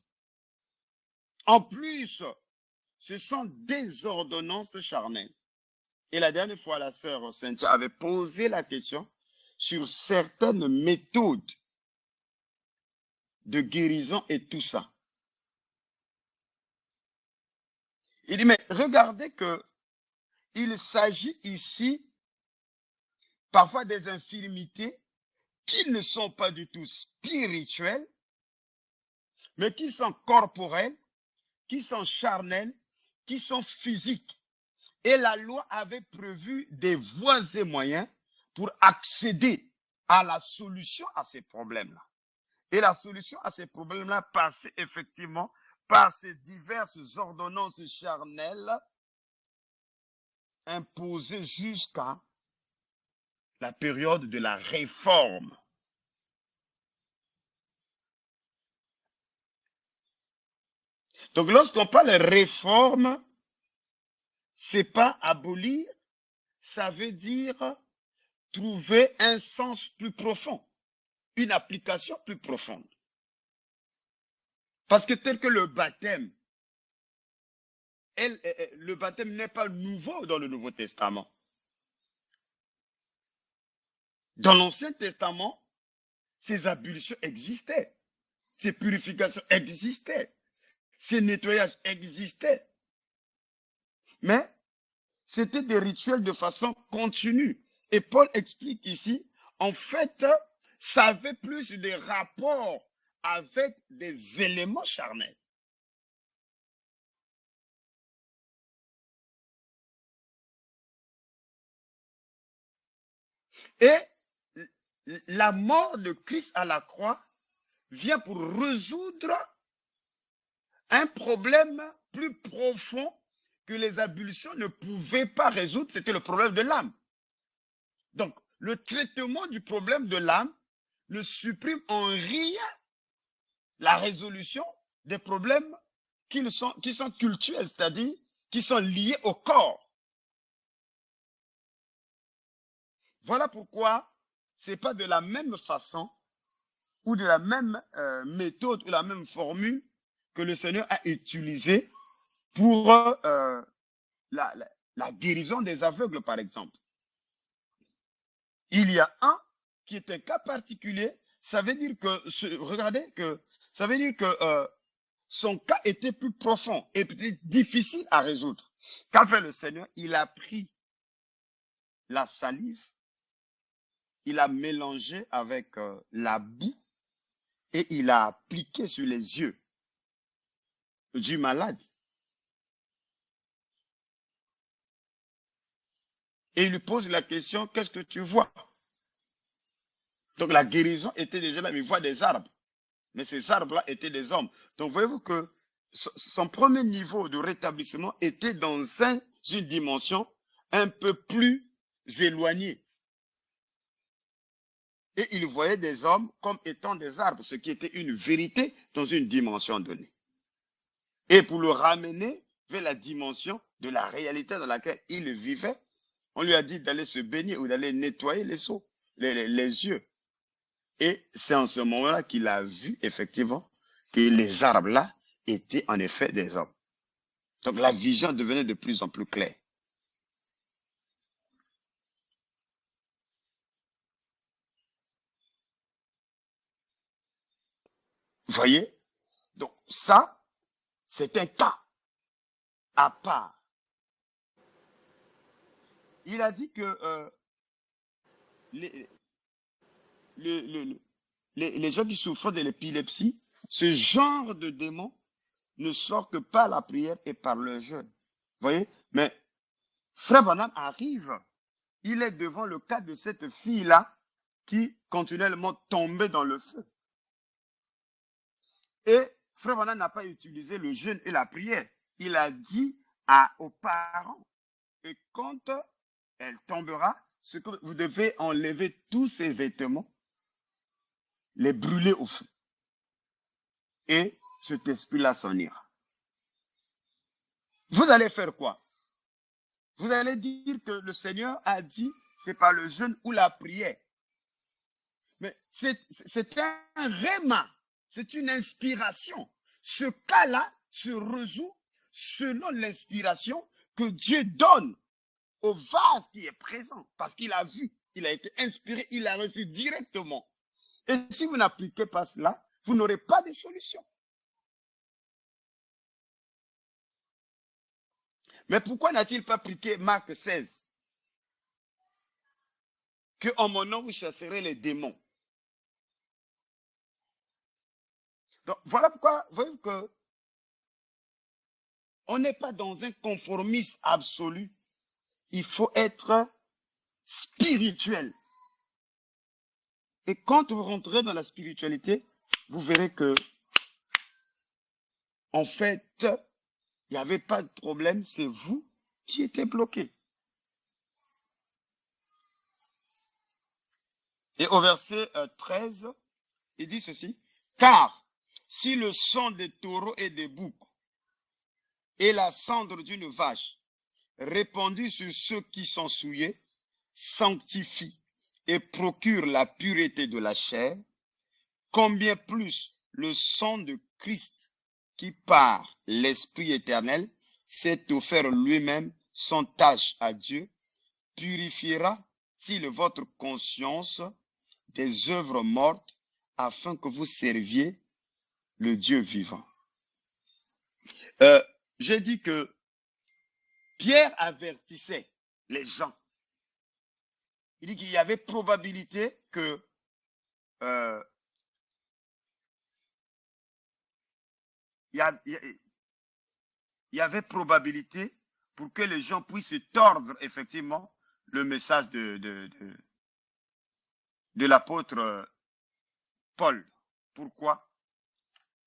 En plus, ce sont des ordonnances charnelles. Et la dernière fois, la sœur Cynthia avait posé la question sur certaines méthodes de guérison et tout ça. Il dit, mais regardez que il s'agit ici parfois des infirmités qui ne sont pas du tout spirituelles, mais qui sont corporelles, qui sont charnelles, qui sont physiques. Et la loi avait prévu des voies et moyens pour accéder à la solution à ces problèmes-là. Et la solution à ces problèmes-là passait effectivement par ces diverses ordonnances charnelles imposées jusqu'à la période de la réforme. Donc, lorsqu'on parle de réforme, c'est pas abolir, ça veut dire trouver un sens plus profond, une application plus profonde. Parce que tel que le baptême n'est pas nouveau dans le Nouveau Testament. Dans l'Ancien Testament, ces ablutions existaient, ces purifications existaient, ces nettoyages existaient. Mais c'était des rituels de façon continue. Et Paul explique ici, en fait, ça avait plus de rapports avec des éléments charnels. Et la mort de Christ à la croix vient pour résoudre un problème plus profond que les ablutions ne pouvaient pas résoudre, c'était le problème de l'âme. Donc, le traitement du problème de l'âme ne supprime en rien la résolution des problèmes qui sont cultuels, c'est-à-dire qui sont liés au corps. Voilà pourquoi ce n'est pas de la même façon ou de la même méthode ou la même formule que le Seigneur a utilisée pour la guérison des aveugles, par exemple. Il y a un qui est un cas particulier. Ça veut dire que, regardez, ça veut dire que son cas était plus profond et peut-être difficile à résoudre. Qu'a fait le Seigneur? Il a pris la salive, il a mélangé avec la boue et il a appliqué sur les yeux du malade. Et il lui pose la question, qu'est-ce que tu vois? Donc la guérison était déjà là, mais il voit des arbres. Mais ces arbres-là étaient des hommes. Donc voyez-vous que son premier niveau de rétablissement était dans une dimension un peu plus éloignée. Et il voyait des hommes comme étant des arbres, ce qui était une vérité dans une dimension donnée. Et pour le ramener vers la dimension de la réalité dans laquelle il vivait, on lui a dit d'aller se baigner ou d'aller nettoyer les os, les yeux. Et c'est en ce moment-là qu'il a vu effectivement que les arbres-là étaient en effet des hommes. Donc la vision devenait de plus en plus claire. Vous voyez? Donc ça, c'est un cas à part. Il a dit que les gens qui souffrent de l'épilepsie, ce genre de démon ne sort que par la prière et par le jeûne. Vous voyez? Mais Frère Branham arrive il est devant le cas de cette fille-là qui continuellement tombait dans le feu. Et Frère Branham n'a pas utilisé le jeûne et la prière. Il a dit aux parents, et quand elle tombera, ce que vous devez enlever tous ses vêtements, les brûler au feu. Et cet esprit-là s'en ira. Vous allez faire quoi? Vous allez dire que le Seigneur a dit, c'est par le jeûne ou la prière. Mais c'est un réma, c'est une inspiration. Ce cas-là se résout selon l'inspiration que Dieu donne au vase qui est présent, parce qu'il a vu, il a été inspiré, il a reçu directement. Et si vous n'appliquez pas cela, vous n'aurez pas de solution. Mais pourquoi n'a-t-il pas appliqué Marc 16? Que en mon nom vous chasserez les démons. Donc voilà pourquoi, vous voyez que on n'est pas dans un conformisme absolu. Il faut être spirituel. Et quand vous rentrez dans la spiritualité, vous verrez que, en fait, il n'y avait pas de problème, c'est vous qui étiez bloqué. Et au verset 13, il dit ceci, « Car si le sang des taureaux et des boucs et la cendre d'une vache répandue sur ceux qui sont souillés sanctifie et procure la pureté de la chair, combien plus le sang de Christ qui par l'Esprit éternel s'est offert lui-même sans tâche à Dieu, purifiera-t-il votre conscience des œuvres mortes afin que vous serviez le Dieu vivant. » J'ai dit que Pierre avertissait les gens. Il dit qu'il y avait probabilité que il y avait probabilité pour que les gens puissent tordre effectivement le message de l'apôtre Paul. Pourquoi?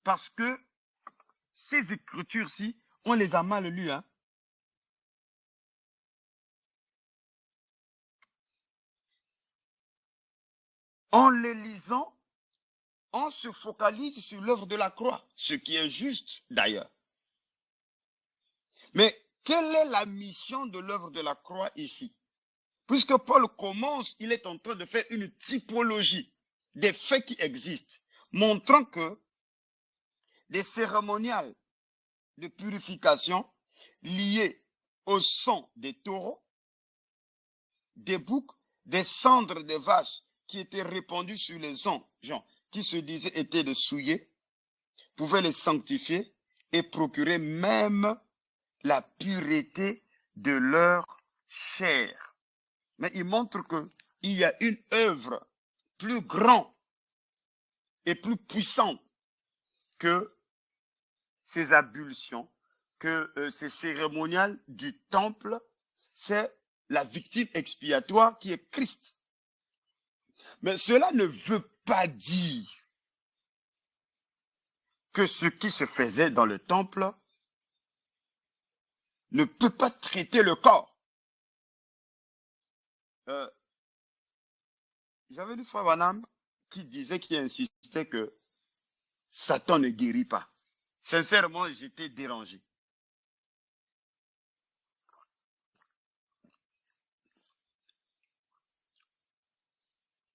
Parce que ces écritures-ci, on les a mal lues. Hein? En les lisant, on se focalise sur l'œuvre de la croix, ce qui est juste d'ailleurs. Mais quelle est la mission de l'œuvre de la croix ici? Puisque Paul commence, il est en train de faire une typologie des faits qui existent, montrant que des cérémoniales de purification liées au sang des taureaux, des boucs, des cendres des vaches qui étaient répandues sur les gens qui se disaient étaient de souillés, pouvaient les sanctifier et procurer même la pureté de leur chair. Mais il montre qu'il y a une œuvre plus grande et plus puissante que ces ablutions, que ces cérémoniales du temple, c'est la victime expiatoire qui est Christ. Mais cela ne veut pas dire que ce qui se faisait dans le temple ne peut pas traiter le corps. J'avais lu Frère Branham qui disait, qui insistait que Satan ne guérit pas. Sincèrement, j'étais dérangé.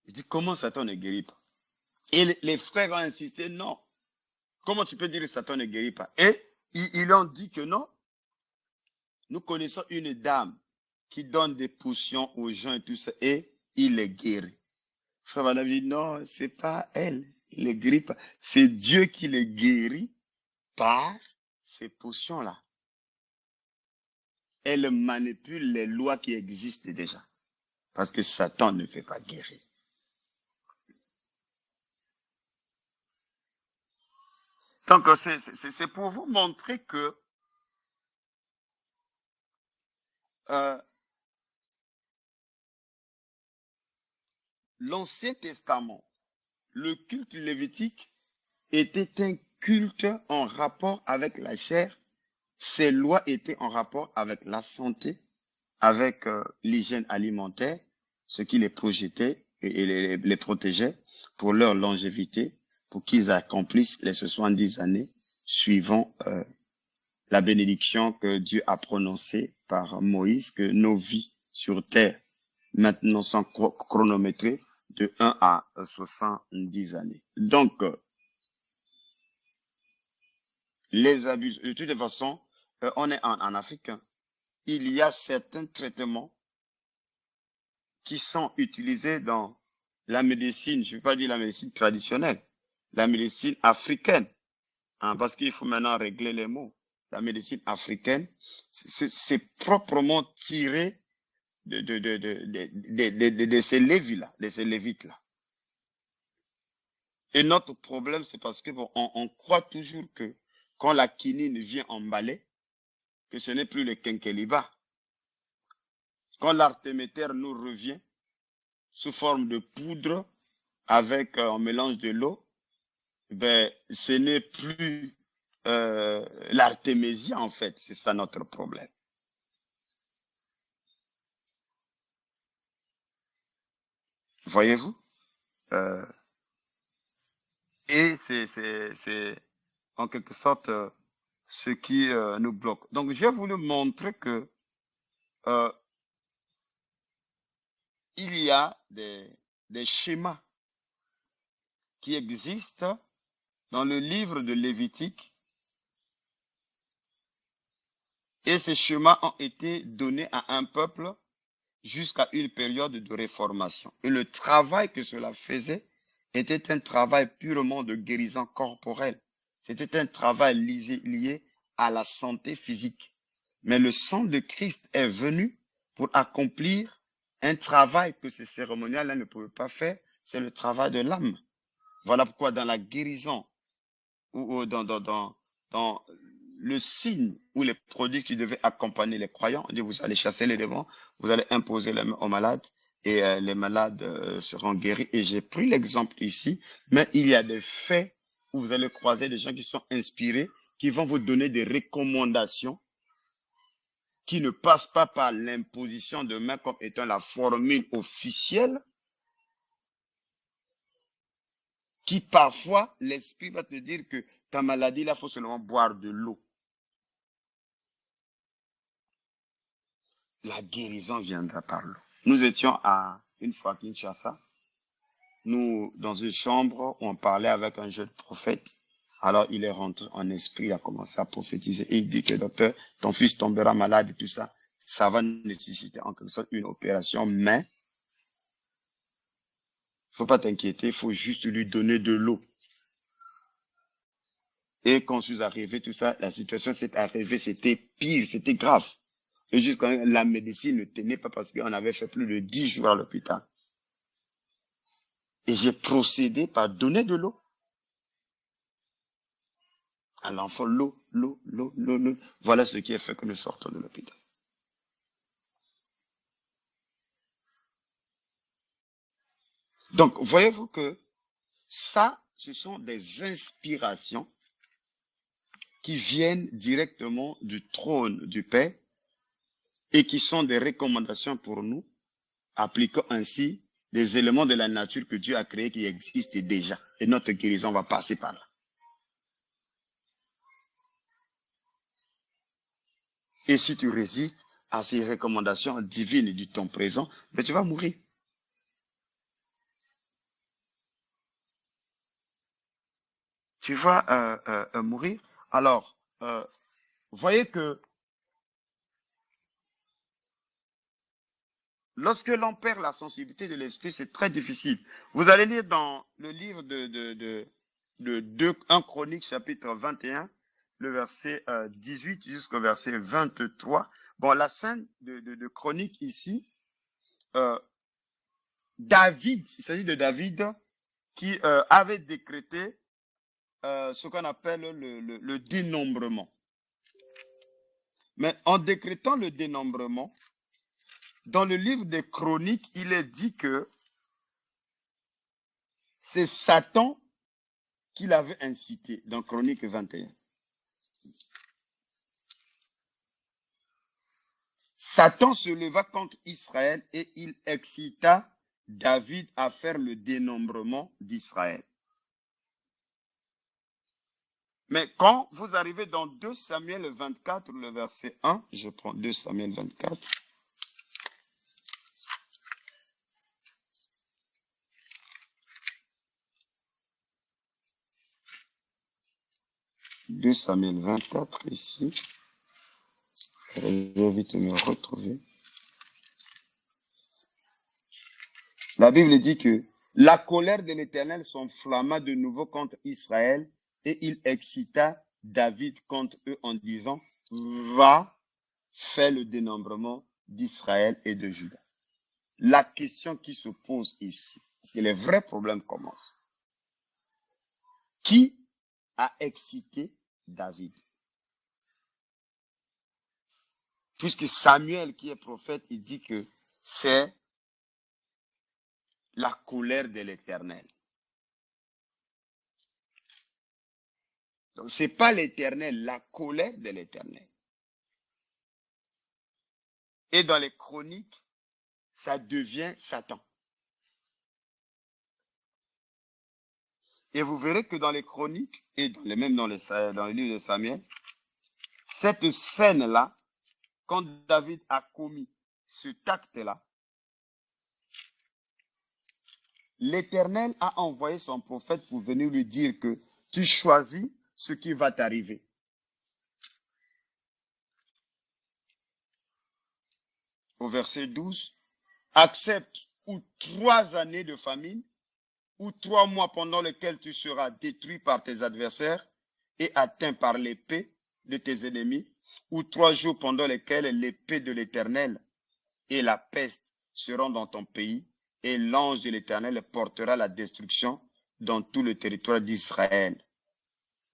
Il dit, comment Satan ne guérit pas? Et les frères ont insisté, non. Comment tu peux dire que Satan ne guérit pas? Et ils ont dit que non. Nous connaissons une dame qui donne des potions aux gens et tout ça, et il les guérit. Frère Branham dit, non, c'est pas elle. Il les guérit pas. C'est Dieu qui les guérit par ces potions-là. Elle manipule les lois qui existent déjà. Parce que Satan ne fait pas guérir. Donc, c'est pour vous montrer que l'Ancien Testament, le culte lévitique était un culte en rapport avec la chair. Ces lois étaient en rapport avec la santé, avec l'hygiène alimentaire, ce qui les projetait et les protégeait pour leur longévité, pour qu'ils accomplissent les 70 années suivant la bénédiction que Dieu a prononcée par Moïse, que nos vies sur terre maintenant sont chronométrées de 1 à 70 années. Donc, les abus, de toute façon, on est en Afrique, hein. Il y a certains traitements qui sont utilisés dans la médecine, je ne vais pas dire la médecine traditionnelle, la médecine africaine, hein, parce qu'il faut maintenant régler les mots. La médecine africaine, c'est proprement tiré de ces lévites-là, de ces lévites-là. Et notre problème, c'est parce que bon, on croit toujours que quand la quinine vient emballer, que ce n'est plus le quinqueliba. Quand l'artéméter nous revient sous forme de poudre avec un mélange de l'eau, ben, ce n'est plus l'artémésia en fait. C'est ça notre problème. Voyez-vous? Et c'est en quelque sorte ce qui nous bloque. Donc, j'ai voulu montrer que il y a des schémas qui existent dans le livre de Lévitique et ces schémas ont été donnés à un peuple jusqu'à une période de réformation. Et le travail que cela faisait était un travail purement de guérison corporelle. C'était un travail lié à la santé physique. Mais le sang de Christ est venu pour accomplir un travail que ces cérémoniales-là ne pouvaient pas faire, c'est le travail de l'âme. Voilà pourquoi dans la guérison ou dans le signe ou les produits qui devaient accompagner les croyants, on dit vous allez chasser les démons, vous allez imposer les mains aux malades et les malades seront guéris. Et j'ai pris l'exemple ici, mais il y a des faits où vous allez croiser des gens qui sont inspirés, qui vont vous donner des recommandations qui ne passent pas par l'imposition de main comme étant la formule officielle, qui parfois, l'esprit va te dire que ta maladie, là, il faut seulement boire de l'eau. La guérison viendra par l'eau. Nous étions une fois à Kinshasa, nous, dans une chambre où on parlait avec un jeune prophète. Alors, il est rentré en esprit, il a commencé à prophétiser. Et il dit que, docteur, ton fils tombera malade et tout ça. Ça va nécessiter en quelque sorte une opération, mais il ne faut pas t'inquiéter, il faut juste lui donner de l'eau. Et quand je suis arrivé, tout ça, la situation s'est arrivée, c'était pire, c'était grave. Et jusqu'à la médecine ne tenait pas parce qu'on avait fait plus de 10 jours à l'hôpital. Et j'ai procédé par donner de l'eau à l'enfant, l'eau. Voilà ce qui a fait que nous sortons de l'hôpital. Donc, voyez-vous que ça, ce sont des inspirations qui viennent directement du trône du Père et qui sont des recommandations pour nous, appliquant ainsi des éléments de la nature que Dieu a créés qui existent déjà. Et notre guérison va passer par là. Et si tu résistes à ces recommandations divines du temps présent, ben tu vas mourir. Tu vas mourir. Alors, voyez que lorsque l'on perd la sensibilité de l'esprit, c'est très difficile. Vous allez lire dans le livre de 1 Chronique, chapitre 21, le verset 18 jusqu'au verset 23. Bon, la scène de Chronique ici, David, il s'agit de David qui avait décrété ce qu'on appelle le dénombrement. Mais en décrétant le dénombrement, dans le livre des Chroniques, il est dit que c'est Satan qui l'avait incité dans Chronique 21. Satan se leva contre Israël et il excita David à faire le dénombrement d'Israël. Mais quand vous arrivez dans 2 Samuel 24, le verset 1, je prends 2 Samuel 24. « 2 Samuel 24 ici. Je vais vite me retrouver. La Bible dit que la colère de l'Éternel s'enflamma de nouveau contre Israël et il excita David contre eux en disant, va, fais le dénombrement d'Israël et de Juda. La question qui se pose ici, parce que les vrais problèmes commencent. Qui a excité David? Puisque Samuel, qui est prophète, il dit que c'est la colère de l'Éternel. Donc, ce n'est pas l'Éternel, la colère de l'Éternel. Et dans les chroniques, ça devient Satan. Et vous verrez que dans les chroniques, et même dans le livre de Samuel, cette scène-là, quand David a commis cet acte-là, l'Éternel a envoyé son prophète pour venir lui dire que tu choisis ce qui va t'arriver. Au verset 12, accepte ou 3 années de famine, ou 3 mois pendant lesquels tu seras détruit par tes adversaires et atteint par l'épée de tes ennemis, ou 3 jours pendant lesquels l'épée de l'Éternel et la peste seront dans ton pays, et l'ange de l'Éternel portera la destruction dans tout le territoire d'Israël.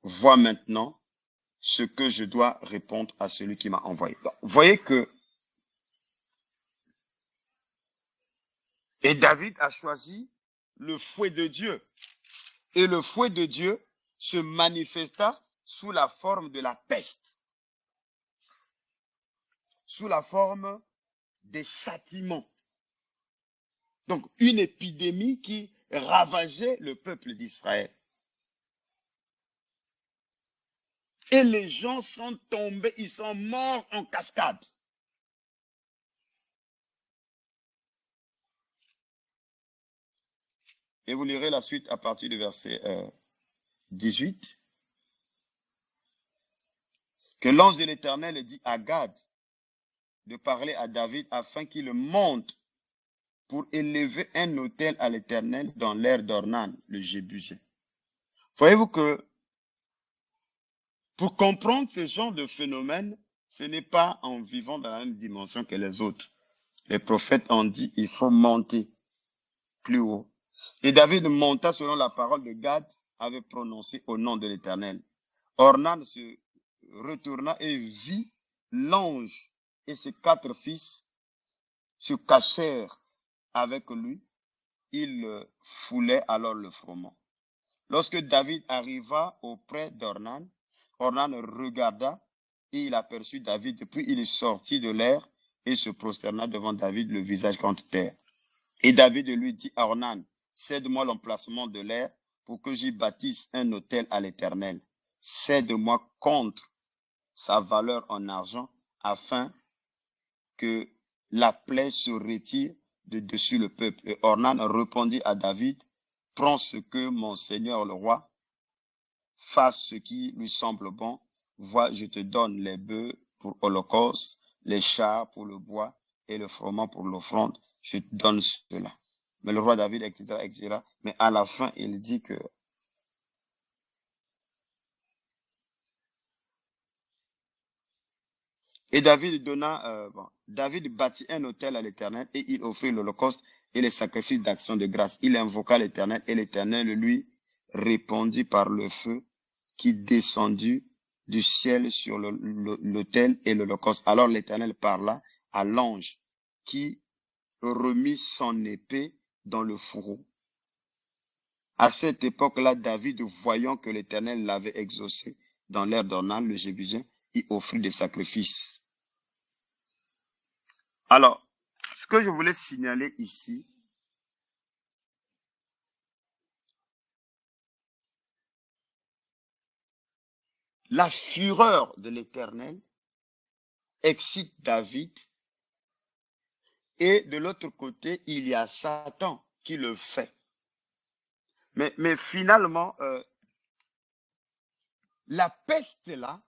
Vois maintenant ce que je dois répondre à celui qui m'a envoyé. Donc, vous voyez que et David a choisi le fouet de Dieu. Et le fouet de Dieu se manifesta sous la forme de la peste, sous la forme des châtiments. Donc, une épidémie qui ravageait le peuple d'Israël. Et les gens sont tombés, ils sont morts en cascade. Et vous lirez la suite à partir du verset 18. Que l'ange de l'Éternel dit à Gad de parler à David afin qu'il monte pour élever un autel à l'Éternel dans l'aire d'Ornan, le Jébusien. Voyez-vous que pour comprendre ce genre de phénomène, ce n'est pas en vivant dans la même dimension que les autres. Les prophètes ont dit il faut monter plus haut. Et David monta selon la parole de Gad avait prononcé au nom de l'Éternel. Ornan se retourna et vit l'ange et ses 4 fils se cachèrent avec lui. Il foulait alors le froment. Lorsque David arriva auprès d'Ornan, Ornan regarda et il aperçut David. Puis il sortit de l'air et se prosterna devant David, le visage contre terre. Et David lui dit à Ornan, cède-moi l'emplacement de l'air pour que j'y bâtisse un autel à l'Éternel. Cède-moi contre sa valeur en argent afin que la plaie se retire de dessus le peuple. Et Ornan répondit à David, prends ce que mon seigneur le roi, fasse ce qui lui semble bon. Vois, je te donne les bœufs pour holocauste, les chars pour le bois et le froment pour l'offrande. Je te donne cela. Mais le roi David, etc., etc. Mais à la fin, il dit que et David David bâtit un autel à l'Éternel et il offrit l'holocauste et les sacrifices d'action de grâce. Il invoqua l'Éternel et l'Éternel lui répondit par le feu qui descendit du ciel sur l'autel et l'holocauste. Alors l'Éternel parla à l'ange qui remit son épée dans le fourreau. À cette époque-là, David, voyant que l'Éternel l'avait exaucé dans l'air d'Ornan, le Jébusien, y offrit des sacrifices. Alors, ce que je voulais signaler ici, la fureur de l'Éternel excite David, et de l'autre côté, il y a Satan qui le fait. Mais finalement, la peste là,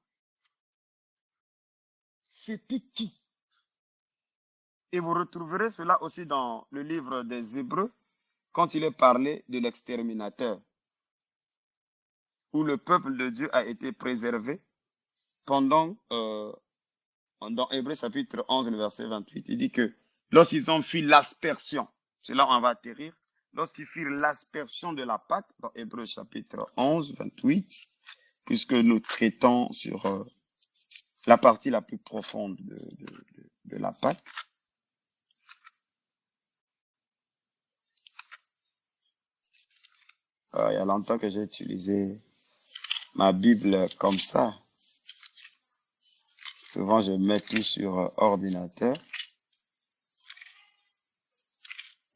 c'était qui? Et vous retrouverez cela aussi dans le livre des Hébreux, quand il est parlé de l'exterminateur, où le peuple de Dieu a été préservé pendant, dans Hébreux chapitre 11, le verset 28, il dit que lorsqu'ils ont fui l'aspersion, c'est là où on va atterrir, lorsqu'ils firent l'aspersion de la Pâque, dans Hébreux chapitre 11, 28, puisque nous traitons sur la partie la plus profonde de la Pâque. Il y a longtemps que j'ai utilisé ma Bible comme ça. Souvent, je mets tout sur ordinateur.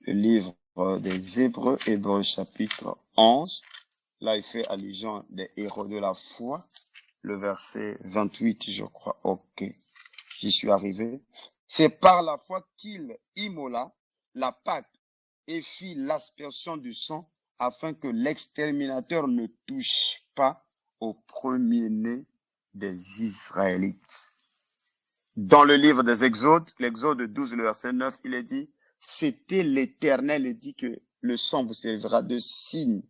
Le livre des Hébreux, Hébreux chapitre 11. Là, il fait allusion des héros de la foi. Le verset 28, je crois. Ok, j'y suis arrivé. C'est par la foi qu'il immola la Pâque et fit l'aspersion du sang afin que l'exterminateur ne touche pas au premier-né des Israélites. Dans le livre des Exodes, l'Exode 12, le verset 9, il est dit, c'était l'Éternel, il dit que le sang vous servira de signe.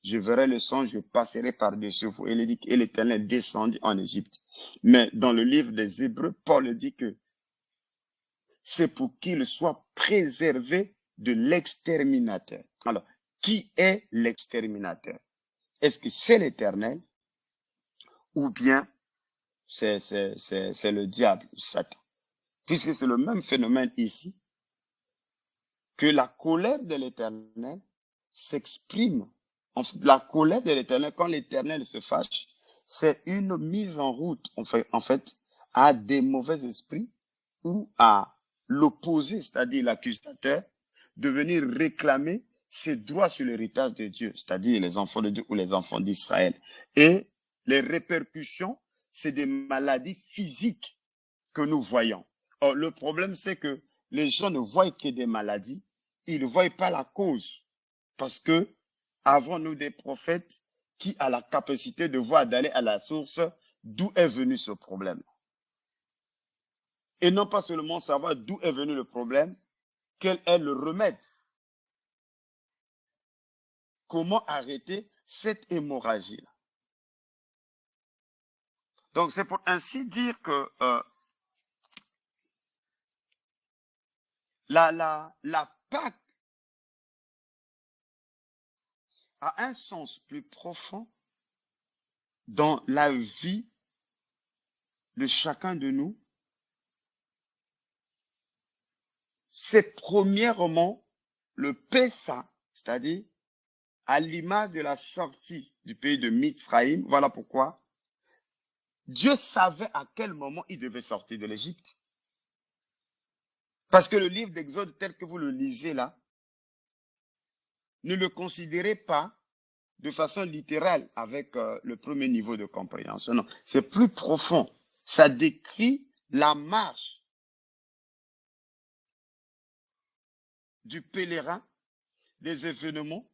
Je verrai le sang, je passerai par-dessus vous. Et il dit que l'Éternel descendit en Égypte. Mais dans le livre des Hébreux, Paul dit que c'est pour qu'il soit préservé de l'exterminateur. Alors, qui est l'exterminateur? Est-ce que c'est l'Éternel ou bien c'est le diable, Satan? Puisque c'est le même phénomène ici, que la colère de l'Éternel s'exprime. En fait, la colère de l'Éternel, quand l'Éternel se fâche, c'est une mise en route, en fait, à des mauvais esprits ou à l'opposé, c'est-à-dire l'accusateur, de venir réclamer ses droits sur l'héritage de Dieu, c'est-à-dire les enfants de Dieu ou les enfants d'Israël. Et les répercussions, c'est des maladies physiques que nous voyons. Or, le problème, c'est que les gens ne voient que des maladies, ils ne voient pas la cause. Parce que, avons-nous des prophètes qui ont la capacité de voir, d'aller à la source d'où est venu ce problème? Et non pas seulement savoir d'où est venu le problème, quel est le remède? Comment arrêter cette hémorragie-là? Donc, c'est pour ainsi dire que la Pâque a un sens plus profond dans la vie de chacun de nous. C'est premièrement le Pessah, c'est-à-dire à l'image de la sortie du pays de Mithraïm. Voilà pourquoi Dieu savait à quel moment il devait sortir de l'Égypte. Parce que le livre d'Exode tel que vous le lisez là, ne le considérez pas de façon littérale avec le premier niveau de compréhension. Non, c'est plus profond. Ça décrit la marche du pèlerin, des événements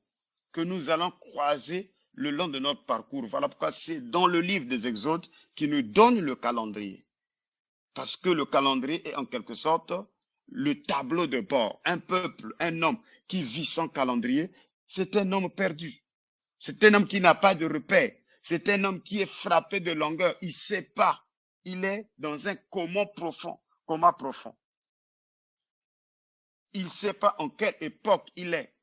que nous allons croiser le long de notre parcours. Voilà pourquoi c'est dans le livre des Exodes qui nous donne le calendrier. Parce que le calendrier est en quelque sorte le tableau de bord. Un peuple, un homme qui vit sans calendrier, c'est un homme perdu. C'est un homme qui n'a pas de repère. C'est un homme qui est frappé de longueur. Il ne sait pas. Il est dans un coma profond. Coma profond. Il ne sait pas en quelle époque il est.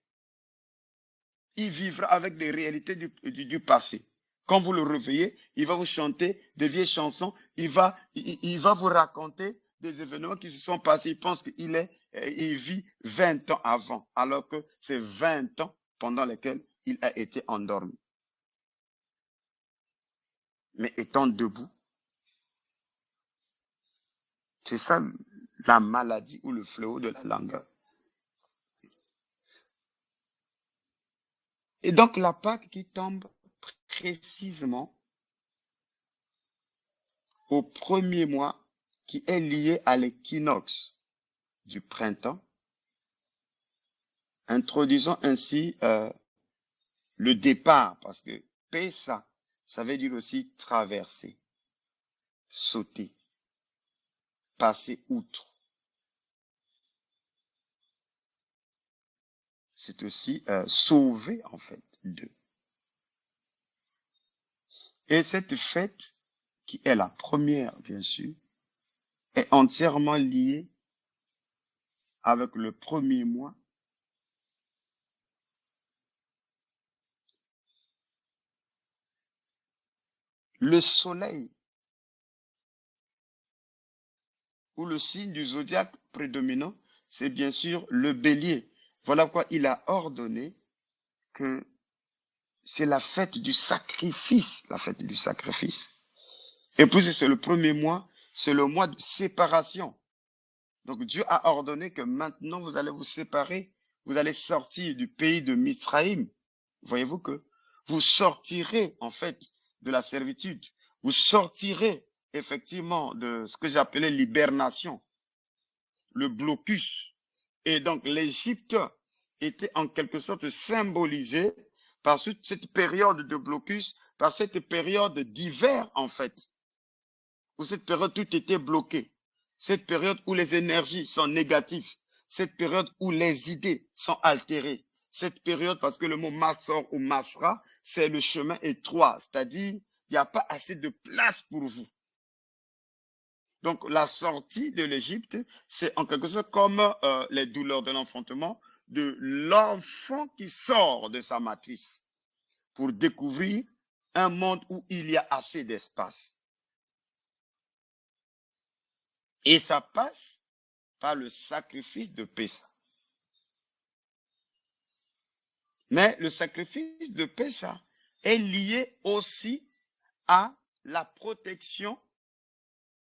Il vivra avec des réalités du passé. Quand vous le réveillez, il va vous chanter des vieilles chansons. Il va vous raconter des événements qui se sont passés. Il pense qu'il vit 20 ans avant, alors que c'est 20 ans pendant lesquels il a été endormi. Mais étant debout, c'est ça la maladie ou le fléau de la langueur. Et donc la Pâque qui tombe précisément au premier mois, qui est lié à l'équinoxe du printemps, introduisant ainsi le départ, parce que Pessa, ça veut dire aussi traverser, sauter, passer outre. C'est aussi sauver, en fait, d'eux. Et cette fête, qui est la première, bien sûr, est entièrement liée avec le premier mois. Le soleil, ou le signe du zodiaque prédominant, c'est bien sûr le bélier. Voilà pourquoi il a ordonné que c'est la fête du sacrifice, la fête du sacrifice. Et puis c'est le premier mois, c'est le mois de séparation. Donc Dieu a ordonné que maintenant vous allez vous séparer, vous allez sortir du pays de Mizraïm. Voyez-vous que vous sortirez en fait de la servitude, vous sortirez effectivement de ce que j'appelais l'hibernation, le blocus. Et donc l'Égypte était en quelque sorte symbolisée par cette période de blocus, par cette période d'hiver en fait, où cette période tout était bloqué, cette période où les énergies sont négatives, cette période où les idées sont altérées, cette période parce que le mot Massor ou Masra, c'est le chemin étroit, c'est-à-dire il n'y a pas assez de place pour vous. Donc la sortie de l'Égypte, c'est en quelque sorte comme les douleurs de l'enfantement, de l'enfant qui sort de sa matrice pour découvrir un monde où il y a assez d'espace. Et ça passe par le sacrifice de Pessa. Mais le sacrifice de Pessa est lié aussi à la protection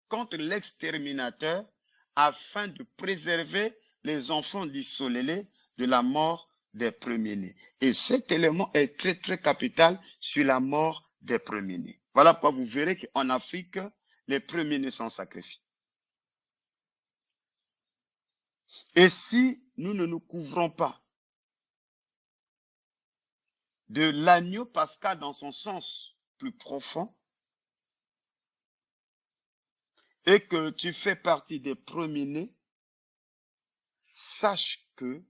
contre l'exterminateur afin de préserver les enfants d'Issolélé de la mort des premiers-nés. Et cet élément est très, très capital sur la mort des premiers-nés. Voilà pourquoi vous verrez qu'en Afrique, les premiers-nés sont sacrifiés. Et si nous ne nous couvrons pas de l'agneau pascal dans son sens plus profond, et que tu fais partie des premiers-nés, sache que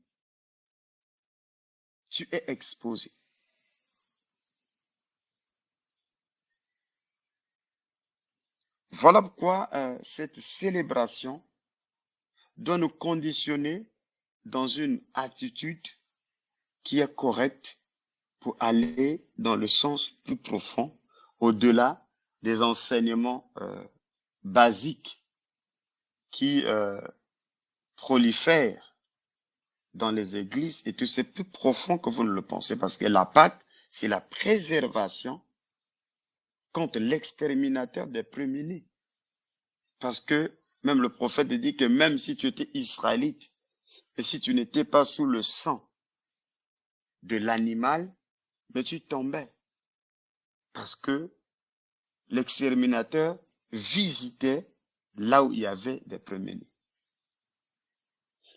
tu es exposé. Voilà pourquoi cette célébration doit nous conditionner dans une attitude qui est correcte pour aller dans le sens plus profond, au-delà des enseignements basiques qui prolifèrent dans les églises, et tout c'est plus profond que vous ne le pensez, parce que la Pâque, c'est la préservation contre l'exterminateur des premiers-nés. Parce que même le prophète dit que même si tu étais israélite, et si tu n'étais pas sous le sang de l'animal, mais tu tombais. Parce que l'exterminateur visitait là où il y avait des premiers-nés.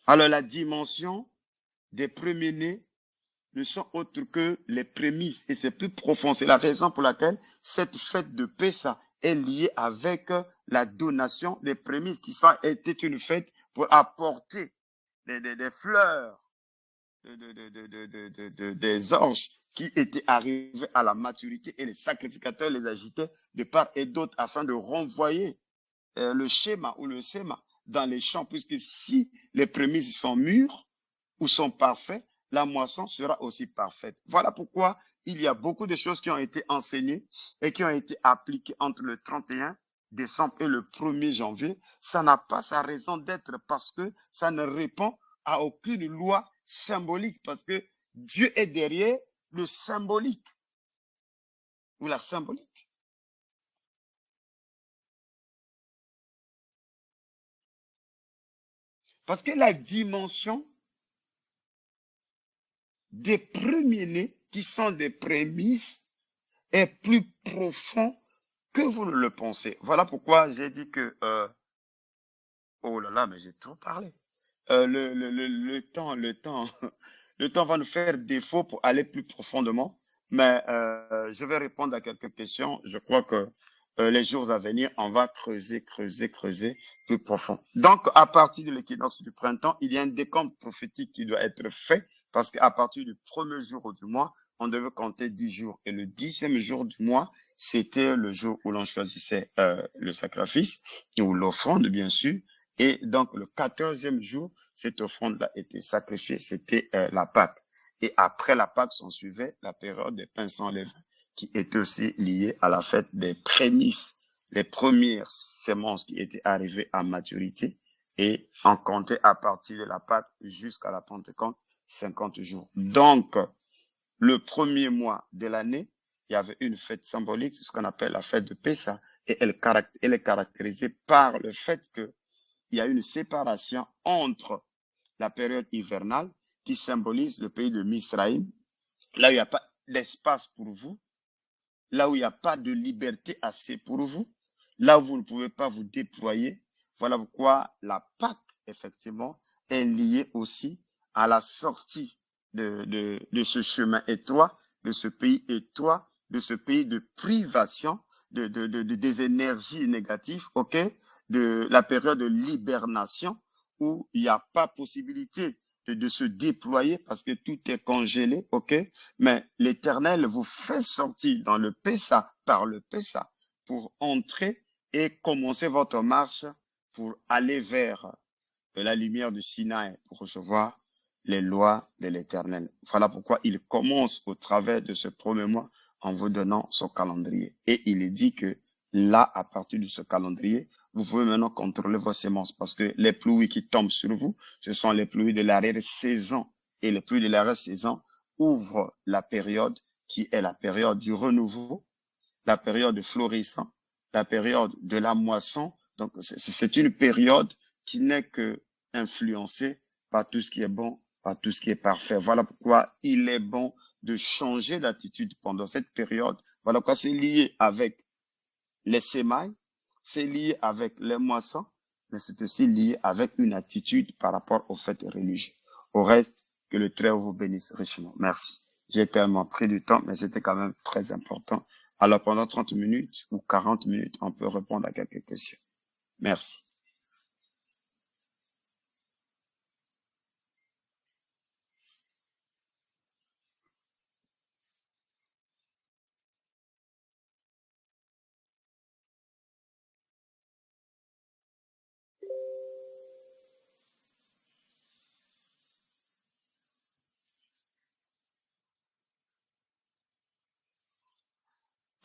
Alors la dimension des premiers-nés ne sont autres que les prémices, et c'est plus profond. C'est la raison pour laquelle cette fête de Pessa est liée avec la donation des prémices, qui était une fête pour apporter des fleurs, des orges qui étaient arrivés à la maturité, et les sacrificateurs les agitaient de part et d'autre afin de renvoyer le schéma ou le séma dans les champs, puisque si les prémices sont mûres ou sont parfaits, la moisson sera aussi parfaite. Voilà pourquoi il y a beaucoup de choses qui ont été enseignées et qui ont été appliquées entre le 31 décembre et le 1er janvier. Ça n'a pas sa raison d'être, parce que ça ne répond à aucune loi symbolique, parce que Dieu est derrière le symbolique ou la symbolique. Parce que la dimension des premiers-nés, qui sont des prémices, est plus profond que vous ne le pensez. Voilà pourquoi j'ai dit que... oh là là, mais j'ai trop parlé. Le temps, le temps va nous faire défaut pour aller plus profondément. Mais je vais répondre à quelques questions. Je crois que les jours à venir, on va creuser, creuser, creuser plus profond. Donc, à partir de l'équinoxe du printemps, il y a un décompte prophétique qui doit être fait parce qu'à partir du premier jour du mois, on devait compter 10 jours. Et le 10e jour du mois, c'était le jour où l'on choisissait le sacrifice ou l'offrande, bien sûr. Et donc, le 14e jour, cette offrande-là était sacrifiée, c'était la Pâque. Et après la Pâque, s'en suivait la période des pains sans levain, qui était aussi liée à la fête des prémices, les premières semences qui étaient arrivées à maturité. Et on comptait à partir de la Pâque jusqu'à la Pentecôte, 50 jours. Donc, le premier mois de l'année, il y avait une fête symbolique, c'est ce qu'on appelle la fête de Pessah. Et elle est caractérisée par le fait que il y a une séparation entre la période hivernale qui symbolise le pays de Misraïm, là où il n'y a pas d'espace pour vous, là où il n'y a pas de liberté assez pour vous, là où vous ne pouvez pas vous déployer. Voilà pourquoi la Pâque, effectivement, est liée aussi à la sortie de ce chemin étroit, de ce pays étroit, de ce pays de privation, des énergies négatives, ok, de la période de l'hibernation où il n'y a pas possibilité de se déployer parce que tout est congelé, ok, mais l'Éternel vous fait sortir dans le Pessa, par le Pessa, pour entrer et commencer votre marche pour aller vers la lumière du Sinaï, pour recevoir les lois de l'Éternel. Voilà pourquoi il commence au travers de ce premier mois en vous donnant son calendrier. Et il est dit que là, à partir de ce calendrier, vous pouvez maintenant contrôler vos semences parce que les pluies qui tombent sur vous, ce sont les pluies de l'arrière-saison. Et les pluies de l'arrière-saison ouvrent la période qui est la période du renouveau, la période de florissant, la période de la moisson. Donc, c'est une période qui n'est que influencée par tout ce qui est bon, par tout ce qui est parfait. Voilà pourquoi il est bon de changer d'attitude pendant cette période. Voilà pourquoi c'est lié avec les semailles, c'est lié avec les moissons, mais c'est aussi lié avec une attitude par rapport aux fêtes religieuses. Au reste, que le Très-Haut vous bénisse richement. Merci. J'ai tellement pris du temps, mais c'était quand même très important. Alors pendant 30 minutes ou 40 minutes, on peut répondre à quelques questions. Merci.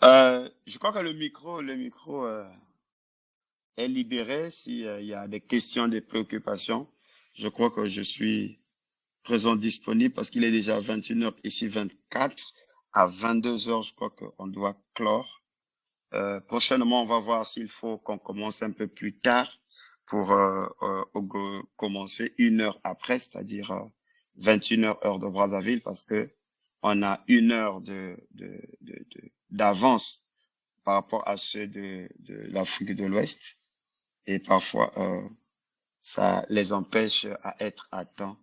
Je crois que le micro est libéré s'il y a des questions, des préoccupations. Je crois que je suis présent disponible parce qu'il est déjà 21 heures ici 24. À 22 heures, je crois qu'on doit clore. Prochainement, on va voir s'il faut qu'on commence un peu plus tard pour commencer 1 heure après, c'est-à-dire 21 heures heure de Brazzaville, parce que on a 1 heure d'avance par rapport à ceux de l'Afrique de l'Ouest. Et parfois, ça les empêche à être à temps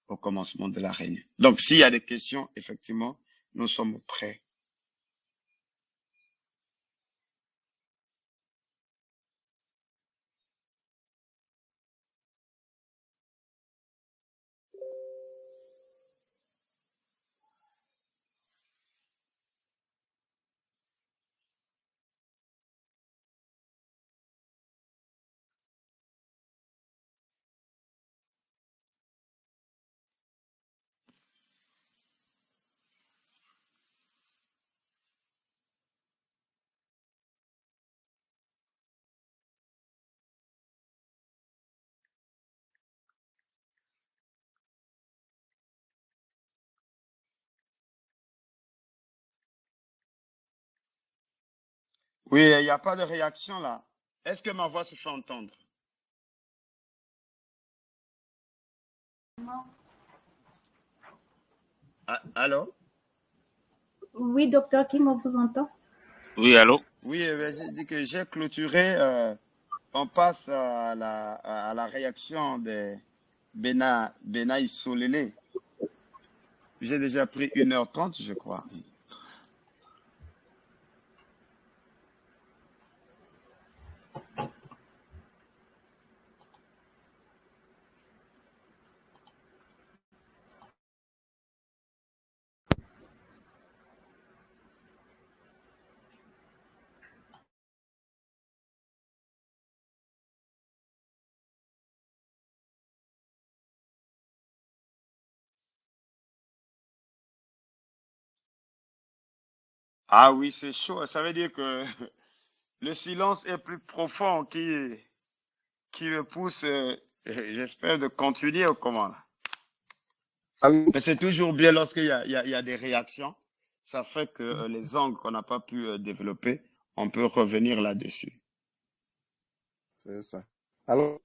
au commencement de la réunion. Donc, s'il y a des questions, effectivement, nous sommes prêts. Oui, il n'y a pas de réaction là. Est-ce que ma voix se fait entendre? Ah, allô? Oui, docteur Kim, on vous entend. Oui, allô? Oui, j'ai dit que j'ai clôturé. On passe à la réaction de Benaï Solélé. J'ai déjà pris 1h30, je crois. Ah oui, c'est chaud. Ça veut dire que le silence est plus profond qui me pousse, j'espère, de continuer ou comment là. Allô? Mais c'est toujours bien lorsqu'il y a des réactions. Ça fait que les angles qu'on n'a pas pu développer, on peut revenir là-dessus. C'est ça. Alors,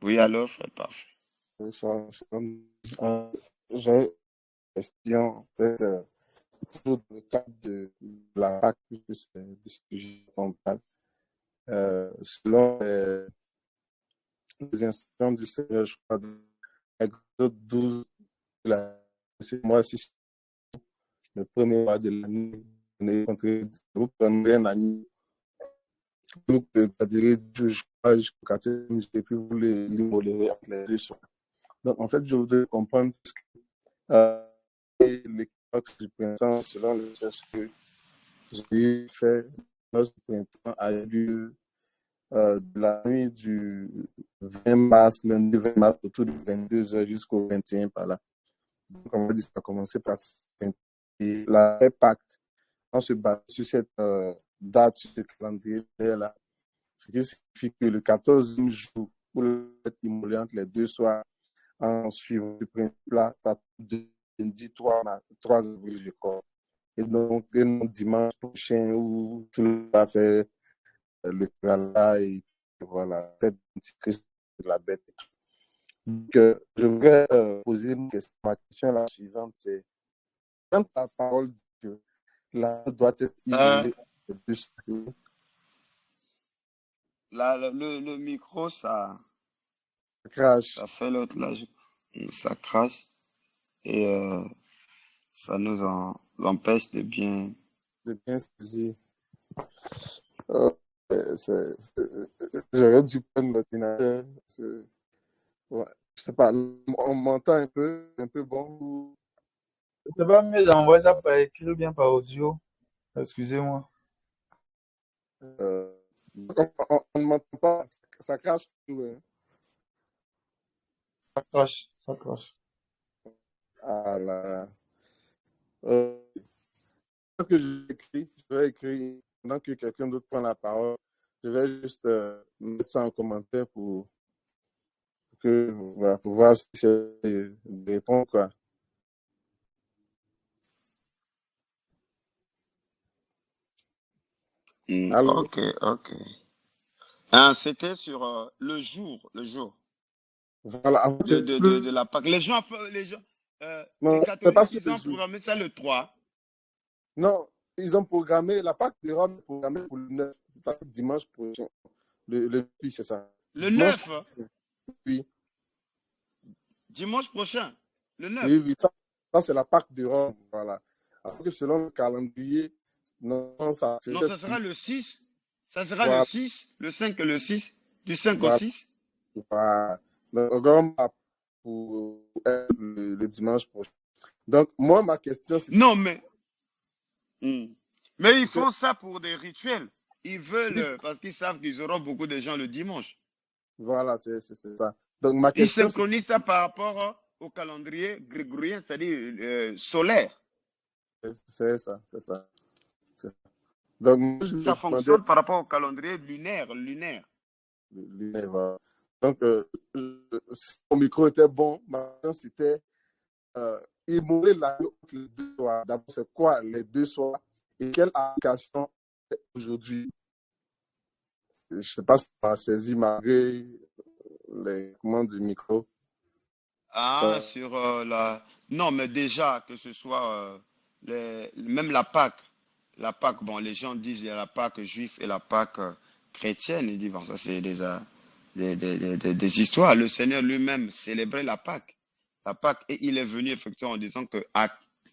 Oui, alors, c'est parfait. j'ai une question, en fait, toujours dans le cadre de la PAC, puisque c'est des sujets qu'on parle. Selon les instructions du Seigneur, je crois, dans Exode 12, c'est moi, si le premier mois de l'année, vous prendrez un agneau, vous le garderez 12 jours jusqu'au 4e jour, et puis vous l'immolerez entre les deux soirs. Donc, en fait, je voudrais comprendre l'équinoxe du printemps, selon les recherches que j'ai fait, l'équinoxe du printemps a eu lieu de la nuit du 20 mars, lundi 20 mars, autour de 22h jusqu'au 21 par là. Donc, on va dire que ça a commencé par et la pacte, on se bat sur cette date, sur ce calendrier-là, ce qui signifie que le 14e jour, pour être immolé entre les deux soirs, en suivant le principe-là, ça dit 3 avril, je crois. Et donc, dimanche prochain, où tout le monde va faire le travail, et voilà, fête d'Antichrist de la bête. Donc, je voudrais poser une question. Ma question est la suivante, c'est quand la parole dit que la doit être immolée de plus, Là, le micro, ça crache, fait l'autre là, ça crache et ça nous empêche de bien. de bien saisir. J'aurais dû prendre l'ordinateur. Ouais. Je sais pas, on m'entend un peu bon. C'est pas mieux d'envoyer ça par écrit ou bien par audio. Excusez-moi. Euh, on ne m'entend pas, ça crache tout. Hein. Ça crache, ça crache. Ah là là. Qu'est-ce que je vais écrire pendant que quelqu'un d'autre prend la parole. Je vais juste mettre ça en commentaire pour voilà, pour voir si c'est des réponses, quoi. Alors, Ok, ok. Hein, c'était sur le jour voilà, en fait, c'est plus. de la Pâque. Les Non, c'est pas catholiques, sur ils le ont jour. programmé ça le 3. Non, ils ont programmé, la Pâque de Rome est programmée pour le 9, c'est-à-dire dimanche prochain. Oui, c'est ça. Le Dimanche 9, prochain. Oui, dimanche prochain. Le 9. oui, ça c'est la Pâque de Rome, voilà. Alors que selon le calendrier, non, ça, c'est Non, ça sera le 6. Ça sera le voilà, 6, le 5 et le 6. Du 5 au voilà, 6. voilà. Donc, Rome a pour être le dimanche prochain. Donc, moi, ma question, c'est Non, mais ils que, font ça pour des rituels. Ils veulent, oui, parce qu'ils savent qu'ils auront beaucoup de gens le dimanche. voilà, c'est ça. Donc, ma Ils question, c'est synchronisent ça par rapport au calendrier grégorien, c'est-à-dire solaire. c'est ça, c'est ça. C'est ça. Donc, moi, je Ça me demandais, fonctionne par rapport au calendrier lunaire. voilà. Donc, si mon micro était bon, ma question, c'était immoler l'agneau entre les deux soirs. D'abord, c'est quoi les deux soirs et quelle application aujourd'hui, je ne sais pas si tu as saisi malgré les commandes du micro. Ah, Ça, sur la... Non, mais déjà, que ce soit même la Pâque, bon, les gens disent il y a la Pâque juive et la Pâque chrétienne. Ils disent, bon, ça c'est des histoires. Le Seigneur lui-même célébrait la Pâque, et il est venu effectivement en disant que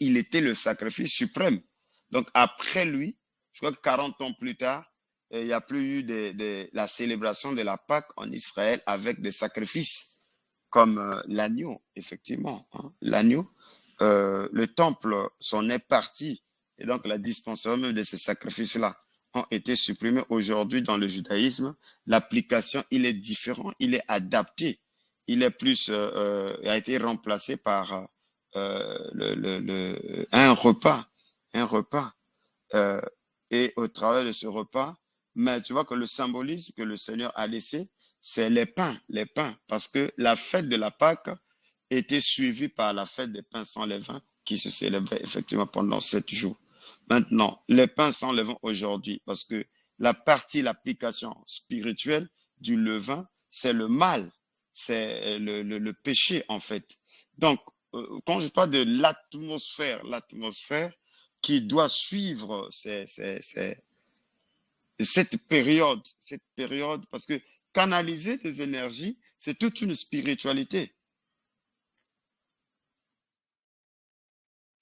il était le sacrifice suprême. Donc après lui, je crois que 40 ans plus tard, il n'y a plus eu la célébration de la Pâque en Israël avec des sacrifices comme l'agneau, effectivement. Hein. L'agneau, le temple s'en est parti. Et donc, la dispensation même de ces sacrifices-là ont été supprimés. Aujourd'hui, dans le judaïsme, l'application, il est différent, il est adapté. Il est plus, a été remplacé par un repas. Un repas. Euh, et au travers de ce repas, mais tu vois que le symbolisme que le Seigneur a laissé, c'est les pains, parce que la fête de la Pâque était suivie par la fête des pains sans levain qui se célébrait effectivement pendant 7 jours. Maintenant, les pains sans levain aujourd'hui, parce que l'application spirituelle du levain, c'est le mal, c'est le péché en fait. Donc, quand je parle de l'atmosphère qui doit suivre cette période, parce que canaliser des énergies, c'est toute une spiritualité.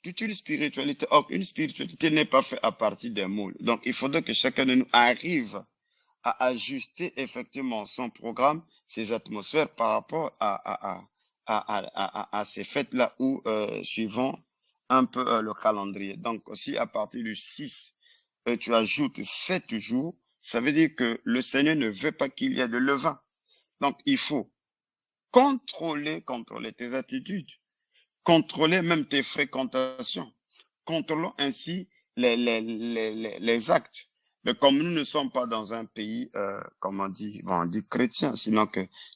Toute une spiritualité. Or, une spiritualité n'est pas faite à partir des moules. Donc, il faudrait que chacun de nous arrive à ajuster effectivement son programme, ses atmosphères par rapport à ces fêtes-là où suivons un peu le calendrier. Donc, si à partir du 6, tu ajoutes 7 jours, ça veut dire que le Seigneur ne veut pas qu'il y ait de levain. Donc, il faut contrôler tes attitudes, contrôler même tes fréquentations, contrôlons ainsi les actes. Mais comme nous ne sommes pas dans un pays, comme on dit chrétien, sinon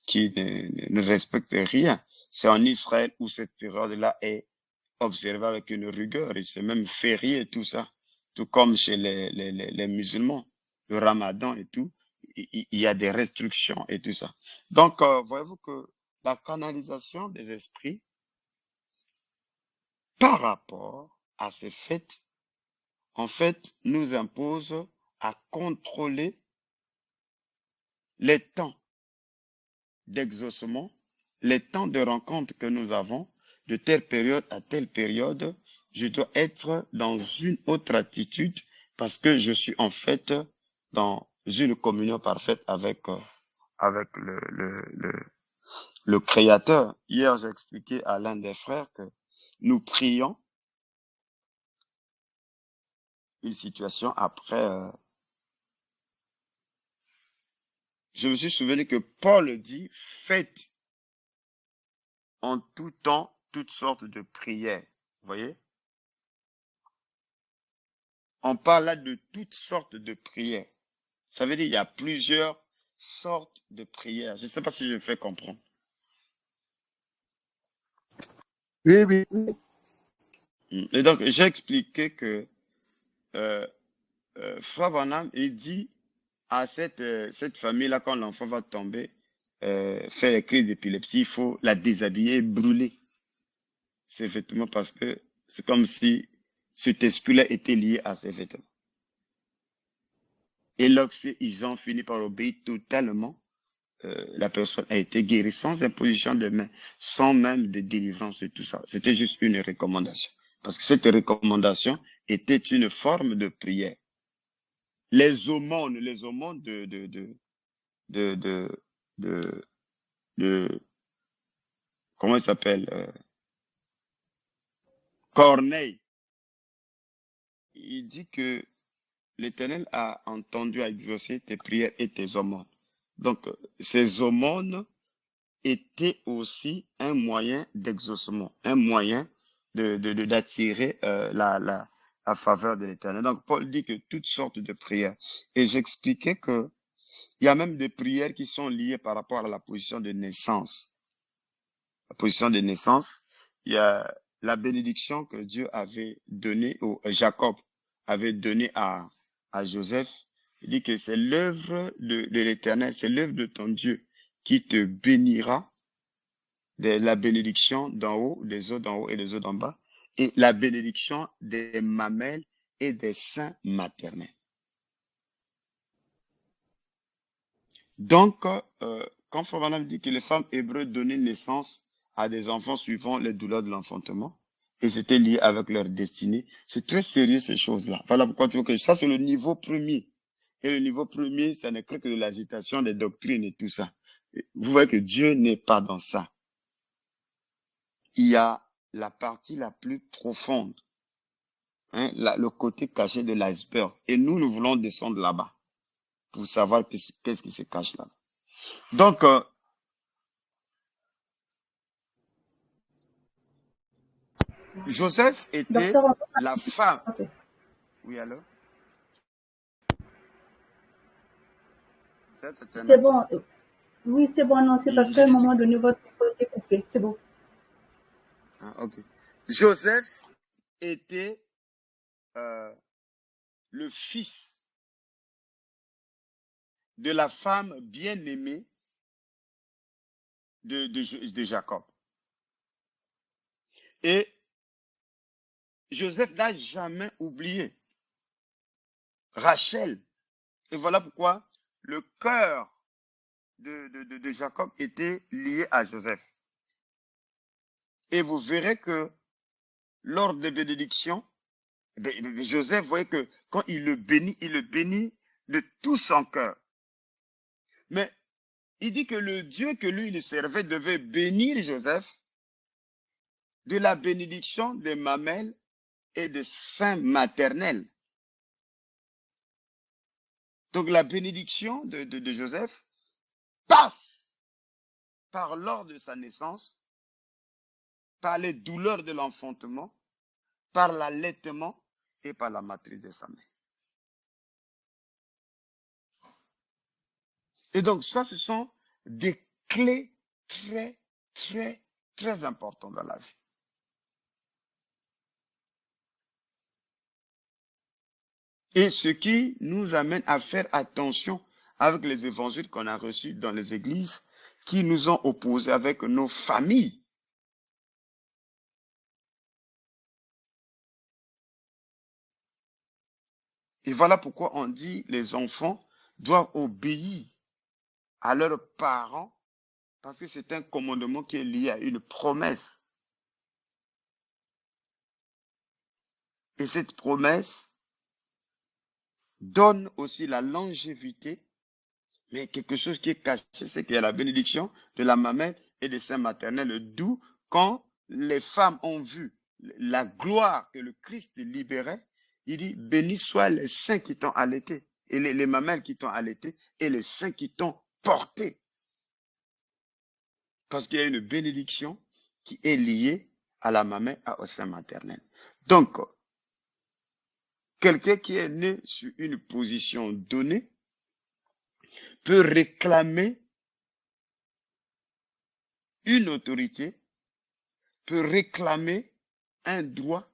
qui ne respecte rien, c'est en Israël où cette période-là est observée avec une rigueur, et c'est même férié et tout ça, tout comme chez les musulmans, le ramadan et tout, il y a des restrictions et tout ça. Donc, voyez-vous que la canalisation des esprits par rapport à ces fêtes, en fait, nous impose à contrôler les temps d'exaucement, les temps de rencontre que nous avons, de telle période à telle période. Je dois être dans une autre attitude parce que je suis en fait dans une communion parfaite avec le Créateur. Hier, j'ai expliqué à l'un des frères que nous prions une situation après. Je me suis souvenu que Paul dit, faites en tout temps toutes sortes de prières. Vous voyez? On parle là de toutes sortes de prières. Ça veut dire qu'il y a plusieurs sortes de prières. Je ne sais pas si je me fais comprendre. oui, oui, oui. Et donc, j'ai expliqué que euh, Frère Branham, il dit à cette famille-là, quand l'enfant va tomber, faire les crises d'épilepsie, il faut la déshabiller et brûler. Ses vêtements parce que c'est comme si cet esprit-là était lié à ses vêtements. Et lorsqu'ils ont fini par obéir totalement, la personne a été guérie sans imposition de main, sans même de délivrance et tout ça. C'était juste une recommandation. Parce que cette recommandation était une forme de prière. Les aumônes de, de, de, de comment il s'appelle, Corneille, il dit que l'Éternel a entendu, à exaucer tes prières et tes aumônes. Donc, ces aumônes étaient aussi un moyen d'exaucement, un moyen d'attirer la faveur de l'Éternel. Donc, Paul dit que toutes sortes de prières. Et j'expliquais que il y a même des prières qui sont liées par rapport à la position de naissance. La position de naissance, il y a la bénédiction que Dieu avait donnée, ou Jacob avait donnée à Joseph, il dit que c'est l'œuvre de l'Éternel, c'est l'œuvre de ton Dieu qui te bénira de la bénédiction d'en haut, des eaux d'en haut et des eaux d'en bas, et la bénédiction des mamelles et des seins maternels. Donc, quand Frère Branham dit que les femmes hébreues donnaient naissance à des enfants suivant les douleurs de l'enfantement, et c'était lié avec leur destinée, c'est très sérieux ces choses-là. Voilà pourquoi tu vois que ça, c'est le niveau premier. Et le niveau premier, ça n'est que de l'agitation des doctrines et tout ça. Vous voyez que Dieu n'est pas dans ça. Il y a la partie la plus profonde, hein, le côté caché de l'iceberg. Et nous voulons descendre là-bas pour savoir qu'est-ce qui se cache là. Donc, Joseph était Docteur, la femme. ok. Oui, alors? C'est bon. Oui, c'est bon. Non, c'est parce qu'à un J'ai dit- moment donné, votre micro était coupé. C'est bon. Ah, ok. Joseph était le fils de la femme bien-aimée de Jacob. Et Joseph n'a jamais oublié Rachel. Et voilà pourquoi le cœur de Jacob était lié à Joseph. Et vous verrez que lors des bénédictions, Joseph voyait que quand il le bénit de tout son cœur. Mais il dit que le Dieu que lui il servait devait bénir Joseph de la bénédiction des mamelles et des seins maternels. Donc la bénédiction de Joseph passe par l'ordre de sa naissance, par les douleurs de l'enfantement, par l'allaitement et par la matrice de sa mère. Et donc ça, ce sont des clés très, très, très importantes dans la vie. Et ce qui nous amène à faire attention avec les évangiles qu'on a reçus dans les églises qui nous ont opposés avec nos familles. Et voilà pourquoi on dit les enfants doivent obéir à leurs parents parce que c'est un commandement qui est lié à une promesse. Et cette promesse donne aussi la longévité, mais quelque chose qui est caché, c'est qu'il y a la bénédiction de la mamelle et des seins maternels, d'où quand les femmes ont vu la gloire que le Christ libérait, il dit, béni soient les seins qui t'ont allaité, et les mamelles qui t'ont allaité, et les seins qui t'ont porté. Parce qu'il y a une bénédiction qui est liée à la mamelle, au sein maternel. Donc, quelqu'un qui est né sur une position donnée peut réclamer une autorité, peut réclamer un droit,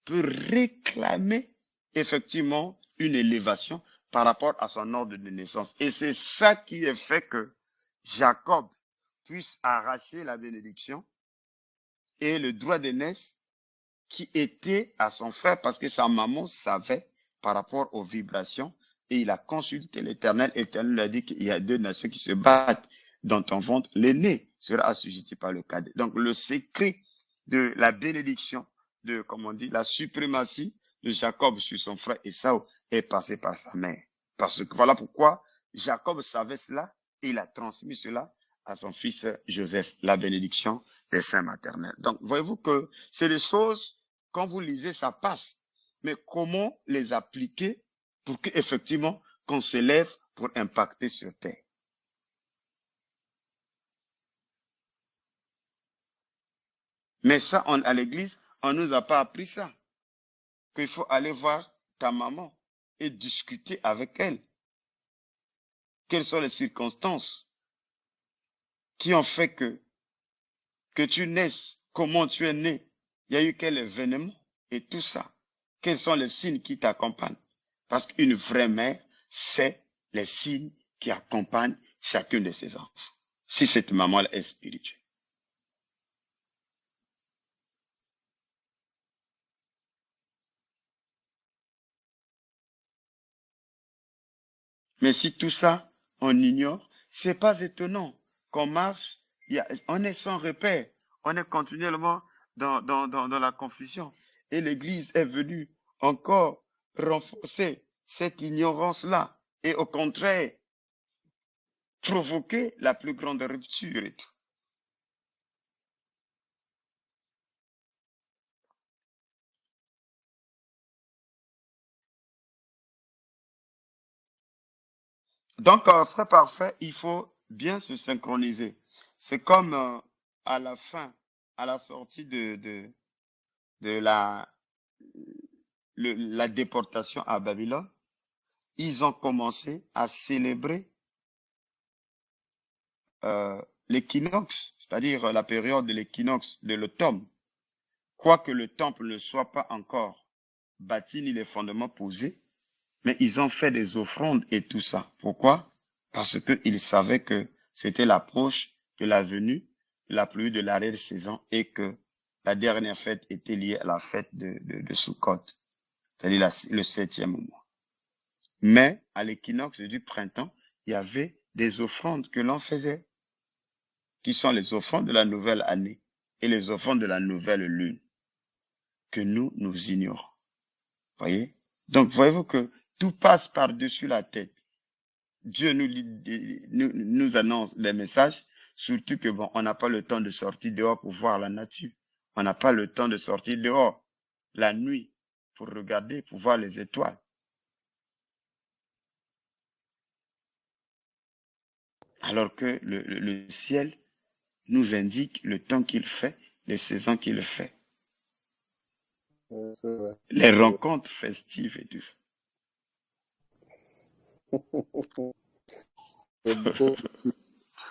peut réclamer effectivement une élévation par rapport à son ordre de naissance. Et c'est ça qui a fait que Jacob puisse arracher la bénédiction et le droit d'aînesse qui était à son frère parce que sa maman savait par rapport aux vibrations et il a consulté l'Éternel. L'Éternel lui a dit qu'il y a deux nations qui se battent dans ton ventre. L'aîné sera assujetti par le cadet. Donc le secret de la bénédiction, de, comme on dit, la suprématie de Jacob sur son frère Esau est passé par sa mère. Parce que voilà pourquoi Jacob savait cela et il a transmis cela à son fils Joseph, la bénédiction des saints maternels. Donc voyez-vous que c'est des choses, quand vous lisez, ça passe. Mais comment les appliquer pour qu'effectivement, qu'on s'élève pour impacter sur terre? Mais ça, à l'église, on ne nous a pas appris ça. Qu'il faut aller voir ta maman et discuter avec elle. Quelles sont les circonstances qui ont fait que tu naisses, comment tu es né, il y a eu quel événement et tout ça. Quels sont les signes qui t'accompagnent? Parce qu'une vraie mère sait les signes qui accompagnent chacun de ses enfants. Si cette maman-là est spirituelle. Mais si tout ça, on ignore, c'est pas étonnant qu'on marche, on est sans repère, on est continuellement dans la confusion. Et l'Église est venue encore renforcer cette ignorance-là et au contraire, provoquer la plus grande rupture et tout. Donc, frère parfait, il faut bien se synchroniser. C'est comme à la fin, à la sortie de la déportation à Babylone, ils ont commencé à célébrer l'équinoxe, c'est-à-dire la période de l'équinoxe de l'automne. Quoique le temple ne soit pas encore bâti ni les fondements posés, mais ils ont fait des offrandes et tout ça. Pourquoi? Parce qu'ils savaient que c'était l'approche de la venue de la pluie de l'arrière-saison et que la dernière fête était liée à la fête de Sukkot, c'est-à-dire le 7e mois. Mais à l'équinoxe du printemps, il y avait des offrandes que l'on faisait, qui sont les offrandes de la nouvelle année et les offrandes de la nouvelle lune, que nous ignorons. Voyez? Donc, voyez-vous que tout passe par-dessus la tête. Dieu nous annonce des messages, surtout que bon, on n'a pas le temps de sortir dehors pour voir la nature. On n'a pas le temps de sortir dehors la nuit pour regarder, pour voir les étoiles. Alors que le ciel nous indique le temps qu'il fait, les saisons qu'il fait, C'est vrai. les rencontres festives et tout ça. C'est beaucoup.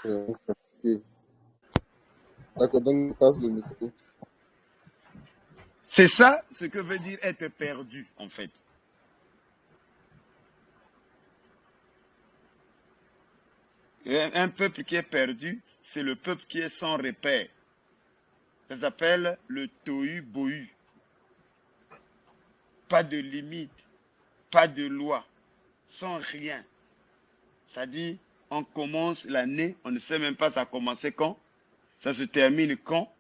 Ok. D'accord, donc passe le micro. C'est ça ce que veut dire être perdu, en fait. Un peuple qui est perdu, c'est le peuple qui est sans repère. Ça s'appelle le tohu-bohu. Pas de limite, pas de loi, sans rien. C'est-à-dire, on commence l'année, on ne sait même pas ça a commencé quand, ça se termine quand,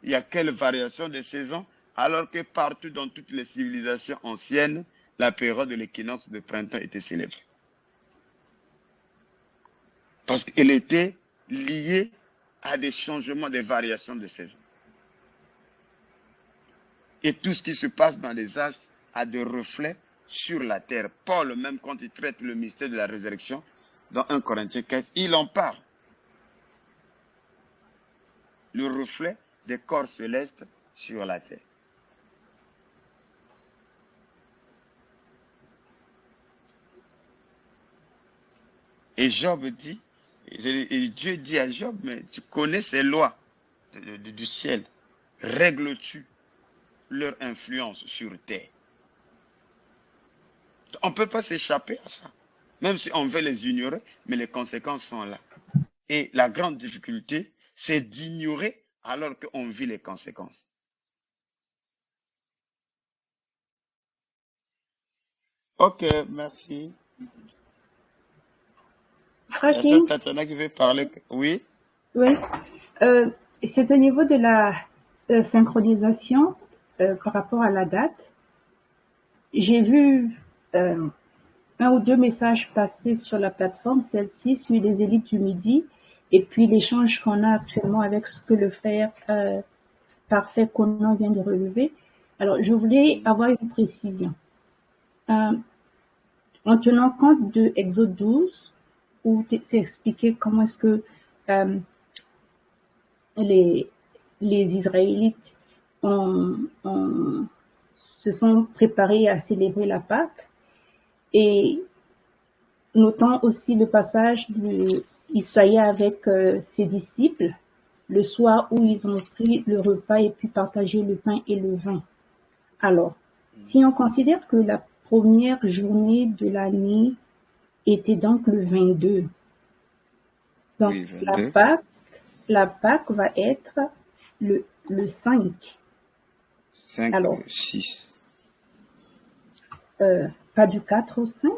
il y a quelle variation de saison, alors que partout dans toutes les civilisations anciennes, la période de l'équinoxe de printemps était célébrée. Parce qu'elle était liée à des changements, des variations de saison. Et tout ce qui se passe dans les astres a des reflets sur la terre. Paul, même quand il traite le mystère de la résurrection, dans 1 Corinthiens 15, il en parle. Le reflet des corps célestes sur la terre. Et Job dit, et Dieu dit à Job, mais tu connais ces lois du ciel. Règles-tu leur influence sur terre? On ne peut pas s'échapper à ça. Même si on veut les ignorer, mais les conséquences sont là. Et la grande difficulté, c'est d'ignorer alors qu'on vit les conséquences. Ok, merci. Franklin, Tatiana qui veut parler. Oui? oui. C'est au niveau de la synchronisation par rapport à la date. J'ai vu un ou deux messages passer sur la plateforme, celle-ci, sur les élites du Midi, et puis l'échange qu'on a actuellement avec ce que le frère parfait Conan vient de relever. Alors, je voulais avoir une précision. En tenant compte de Exode 12, où c'est expliqué comment est-ce que les Israélites se sont préparés à célébrer la Pâque, et notant aussi le passage de Isaïe avec ses disciples, le soir où ils ont pris le repas et puis partagé le pain et le vin. Alors, si on considère que première journée de l'année était donc le 22. Donc, Oui, 22. la Pâque va être le 5. 5, Alors, 6. pas du 4 au 5,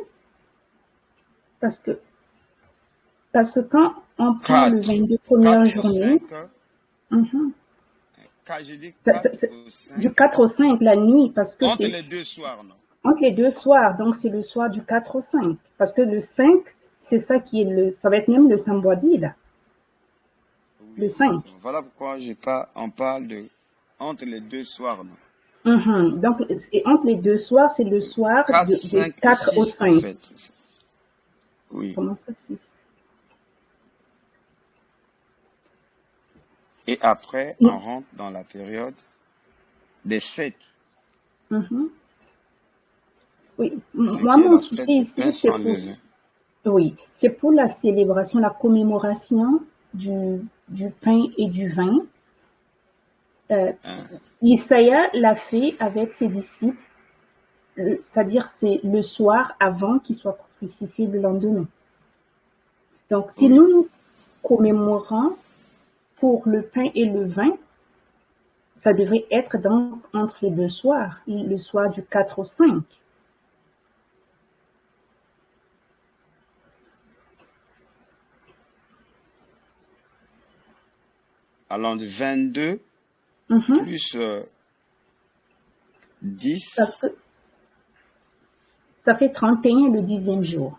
parce que, quand on prend le 4. 22 première 4 au journée, 5. mhm, J'ai dit 4 au du 5. 4 au 5 la nuit, parce que Entre c'est les deux soirs, non? entre les deux soirs, donc c'est le soir du 4 au 5. Parce que le 5, c'est ça qui est ça va être même le samedi, là, le Oui, 5. voilà pourquoi on parle de entre les deux soirs, non? Mhm. Donc, entre les deux soirs, c'est le soir 4, de 5 et 4 au 6, en 5. fait. Oui. Comment ça, 6? Et après, on rentre dans la période des 7. Mhm. Oui, Ce moi, qui est mon la fête souci du pain ici, c'est sans pour, levain. oui, c'est pour la célébration, la commémoration du pain et du vin. Hein. Isaïe l'a fait avec ses disciples, c'est-à-dire c'est le soir avant qu'il soit crucifié le lendemain. Donc, si Oui. nous commémorons pour le pain et le vin, ça devrait être donc entre les deux soirs, le soir du 4 au 5. Allant de 22 Mhm. plus 10. Parce que ça fait 31 le 10e jour.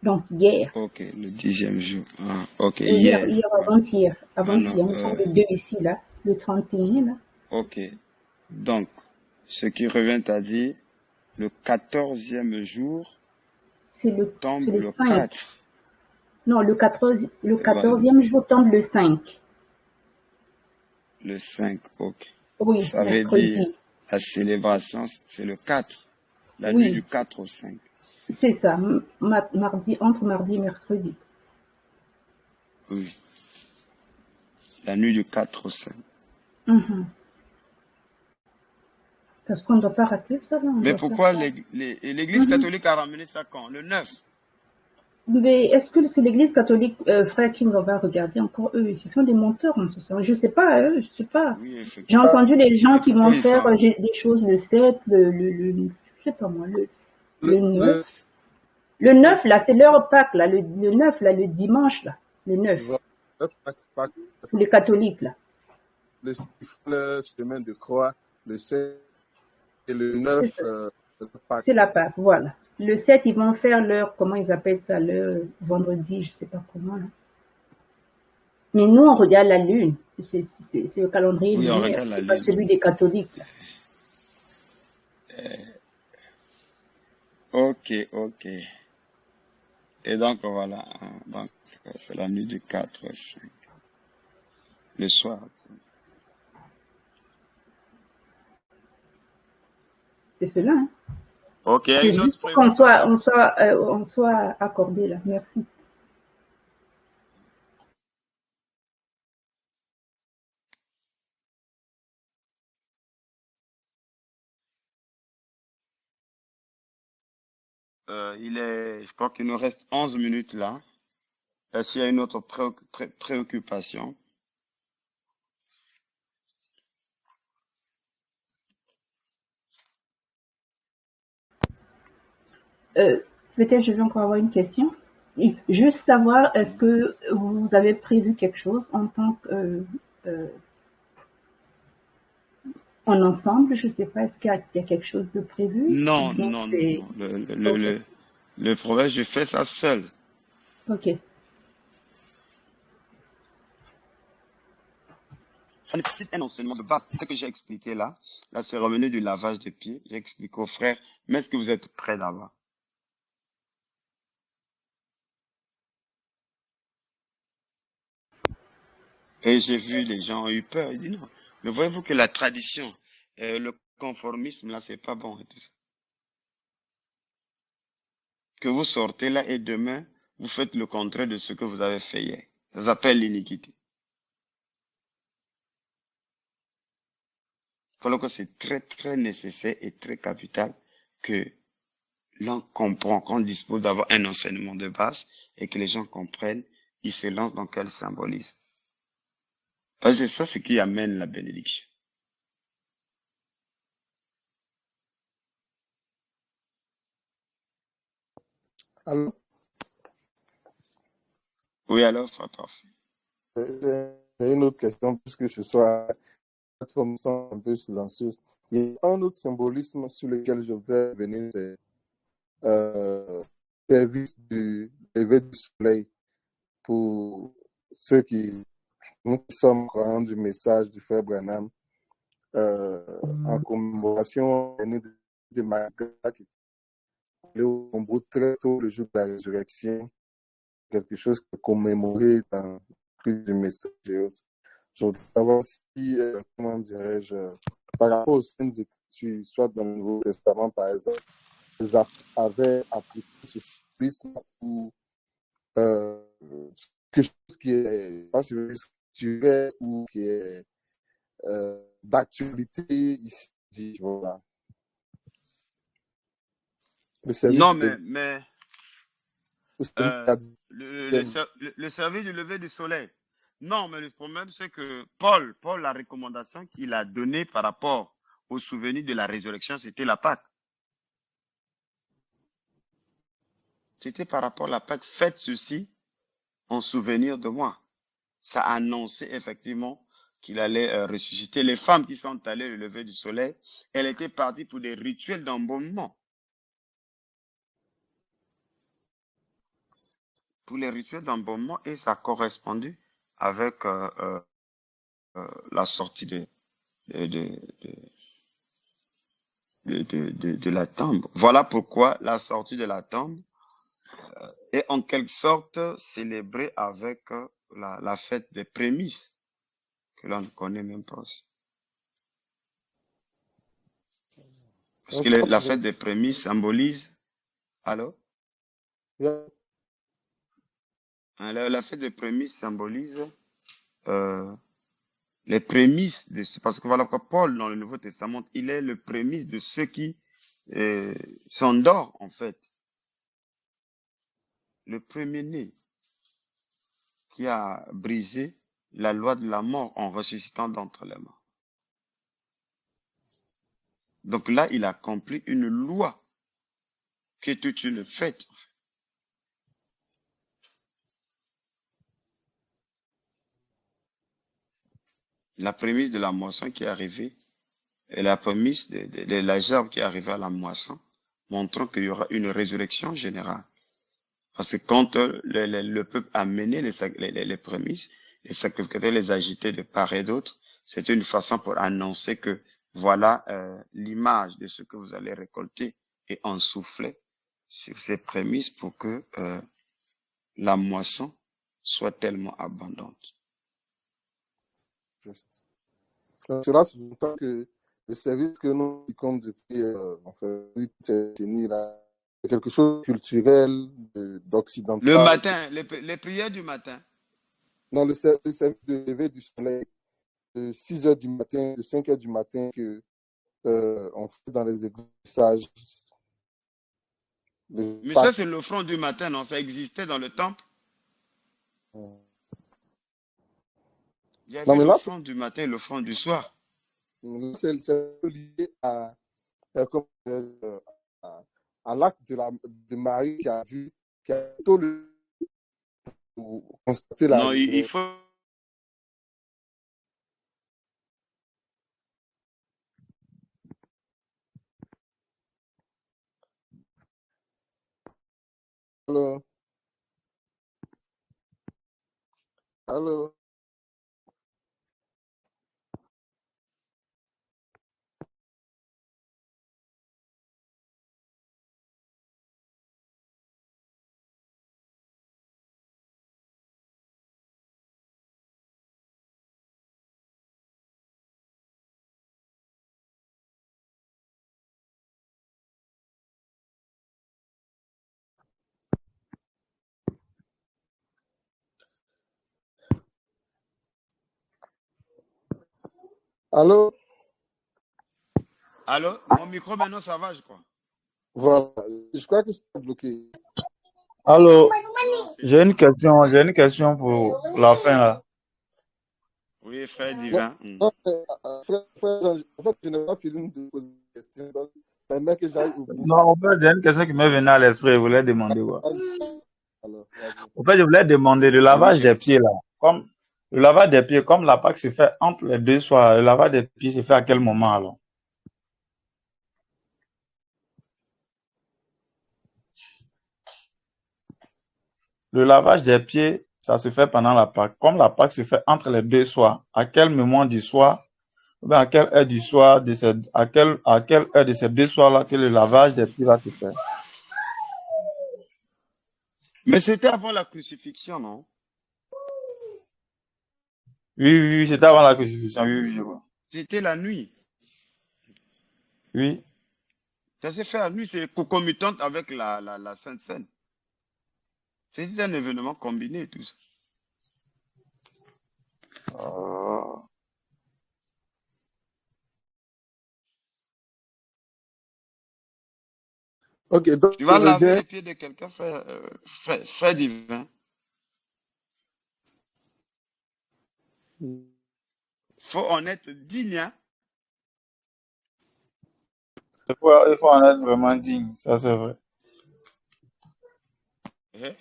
Donc, hier. Ok, le 10e jour. Ah, ok, Hier, hier. avant-hier. Ah non, Avant-hier, nous sommes le 2 ici, là. Le 31, là. ok. Donc, ce qui revient à dire, le 14e jour C'est tombe le le 5. 4. Non, le Voilà, 14e jour tombe le 5. le 5, ok. Oui, Ça veut dire, mercredi. la célébration, c'est le 4. La nuit du Oui, 4 au 5. c'est ça. Mardi, entre mardi et mercredi. Oui, la nuit du 4 au 5. Mhm. Parce qu'on ne doit pas rater ça, là. On Mais doit faire pourquoi ça. l'Église Mhm. catholique a ramené ça quand? Le 9. Mais est-ce que c'est l'Église catholique, frère King, on va regarder encore eux, ce sont des menteurs en ce sens. Je sais pas, je sais pas. Oui, J'ai effectivement. entendu les gens Mais qui pourquoi vont ils faire sont... des choses le 7, je sais pas moi, le Le, 9. le, Le le, 9, là, c'est leur Pâques, là, le 9, là, le dimanche, là, le 9, le Pâques, pour les catholiques, là. ils font le chemin de croix, le 7 et le C'est 9, ça. le Pâques. C'est la Pâque, voilà. Le 7, ils vont faire leur, comment ils appellent ça, leur vendredi, je sais pas comment, là. Mais nous, on regarde la lune. C'est le calendrier Oui, on lunaire, regarde la c'est pas lune. celui des catholiques, là. Ok, ok. Et donc, voilà. Donc, c'est la nuit du 4 au 5. Le soir. C'est cela, hein. Ok, il y a C'est une autre juste pour qu'on préoccupation. on soit accordé, là. Merci. Je crois qu'il nous reste 11 minutes là. Est-ce qu'il y a une autre préoccupation? Euh, Peut-être je vais encore avoir une question. Et juste savoir, est-ce que vous avez prévu quelque chose en tant que euh, en ensemble? Je sais pas, est-ce qu'il y a quelque chose de prévu? Ou Non, bien non, non, c'est non. ok, Le problème, je fais ça seul. ok. Ça nécessite un enseignement de base. Ce que j'ai expliqué là, la cérémonie du lavage des pieds, j'ai expliqué aux frères, mais est-ce que vous êtes prêts d'abord? Et j'ai vu les gens ont eu peur. Ils disent non. Mais voyez-vous que la tradition, le conformisme là, c'est pas bon et tout ça. Que vous sortez là et demain, vous faites le contraire de ce que vous avez fait hier. Ça s'appelle l'iniquité. Voilà que c'est très, très nécessaire et très capital que l'on comprend, qu'on dispose d'avoir un enseignement de base et que les gens comprennent, ils se lancent dans quel symbolisme. Parce que c'est ça ce qui amène la bénédiction. Alors, Oui, alors, ça parfait. j'ai une autre question, puisque ce soit plateforme semble un peu silencieuse. Il y a un autre symbolisme sur lequel je voudrais venir, c'est le service du lever du soleil pour ceux qui, nous qui sommes croyants du message du frère Branham, en commémoration de Maga qui est allé au Congo très tôt le jour de la résurrection, quelque chose qui est commémoré dans plus du message et autres. Je voudrais savoir si, comment dirais-je, par rapport aux Saintes Écritures, soit dans le Nouveau Testament par exemple, ils avaient appliqué ce symbolisme ou quelque chose qui est, pas structuré ou qui est d'actualité ici, voilà. Le service Non, de euh, le service du lever du soleil. Non, mais le problème, c'est que Paul, la recommandation qu'il a donnée par rapport au souvenir de la résurrection, c'était la Pâque. C'était par rapport à la Pâque. Faites ceci en souvenir de moi. Ça annonçait effectivement qu'il allait ressusciter. Les femmes qui sont allées le lever du soleil, elles étaient parties pour des rituels d'embaumement. Pour les rituels d'embaumement, et ça correspondait avec la sortie de, de la tombe. Voilà pourquoi la sortie de la tombe est en quelque sorte célébrée avec la fête des prémices, que l'on ne connaît même pas aussi. Parce que la fête des prémices symbolise... Allô? Yeah. La fête des prémices symbolise les prémices parce que voilà quoi, Paul dans le Nouveau Testament, il est le prémisse de ceux qui s'endorment en fait. Le premier-né qui a brisé la loi de la mort en ressuscitant d'entre les morts. Donc là, il a accompli une loi qui est toute une fête. La prémisse de la moisson qui est arrivée et la prémisse de la gerbe qui est arrivée à la moisson, montrant qu'il y aura une résurrection générale. Parce que quand le peuple a mené les prémices, les sacrificateurs les agitaient de part et d'autre, c'était une façon pour annoncer que voilà l'image de ce que vous allez récolter et ensouffler sur ces prémices pour que la moisson soit tellement abondante. Juste. Cela sous-entend que le service que nous pratiquons depuis cette décennie-là, c'est quelque chose de culturel, d'occidental. Le matin, les prières du matin. Non, le service de lever du soleil, de 6 heures du matin, de 5 heures du matin, que on fait dans les églises sages. Mais ça, c'est l'offrande du matin, non? Ça existait dans le temple. Il y avait l'offrande du matin et l'offrande du soir. C'est lié à l'acte de Marie qui a vu, qui a plutôt constaté la... Non, il faut... Allô? Allô? Allô? Allô? Mon micro maintenant ça va, je crois. Voilà. Je crois que c'est bloqué. Allô, Non, c'est j'ai bon. une question pour la fin là. Oui, frère Non, divin. non, frère Jean, en fait, je n'ai pas fini de poser des questions. Donc, maintenant que j'aille au bout. Non, en fait, j'ai une question qui m'est venue à l'esprit, je voulais demander quoi. Vas-y. Alors, vas-y. En fait, je voulais demander le Je vous lavage des écoute. pieds là. Comme le lavage des pieds, comme la Pâque se fait entre les deux soirs, le lavage des pieds se fait à quel moment alors? Le lavage des pieds, ça se fait pendant la Pâque. Comme la Pâque se fait entre les deux soirs, à quel moment du soir, ou bien à quelle heure du soir, à quelle heure de ces deux soirs-là que le lavage des pieds va se faire? Mais c'était avant la crucifixion, non? Oui, oui, oui, c'était avant la crucifixion, oui, oui, je vois. C'était la nuit. Oui, Ça s'est fait la nuit, c'est concomitante avec la Sainte Seine. C'était un événement combiné, tout ça. euh, Ok, donc Tu je vas laver reviens. les pieds de quelqu'un, frère divin. Faut en être digne, hein? il faut en être vraiment digne, ça c'est vrai. Hein?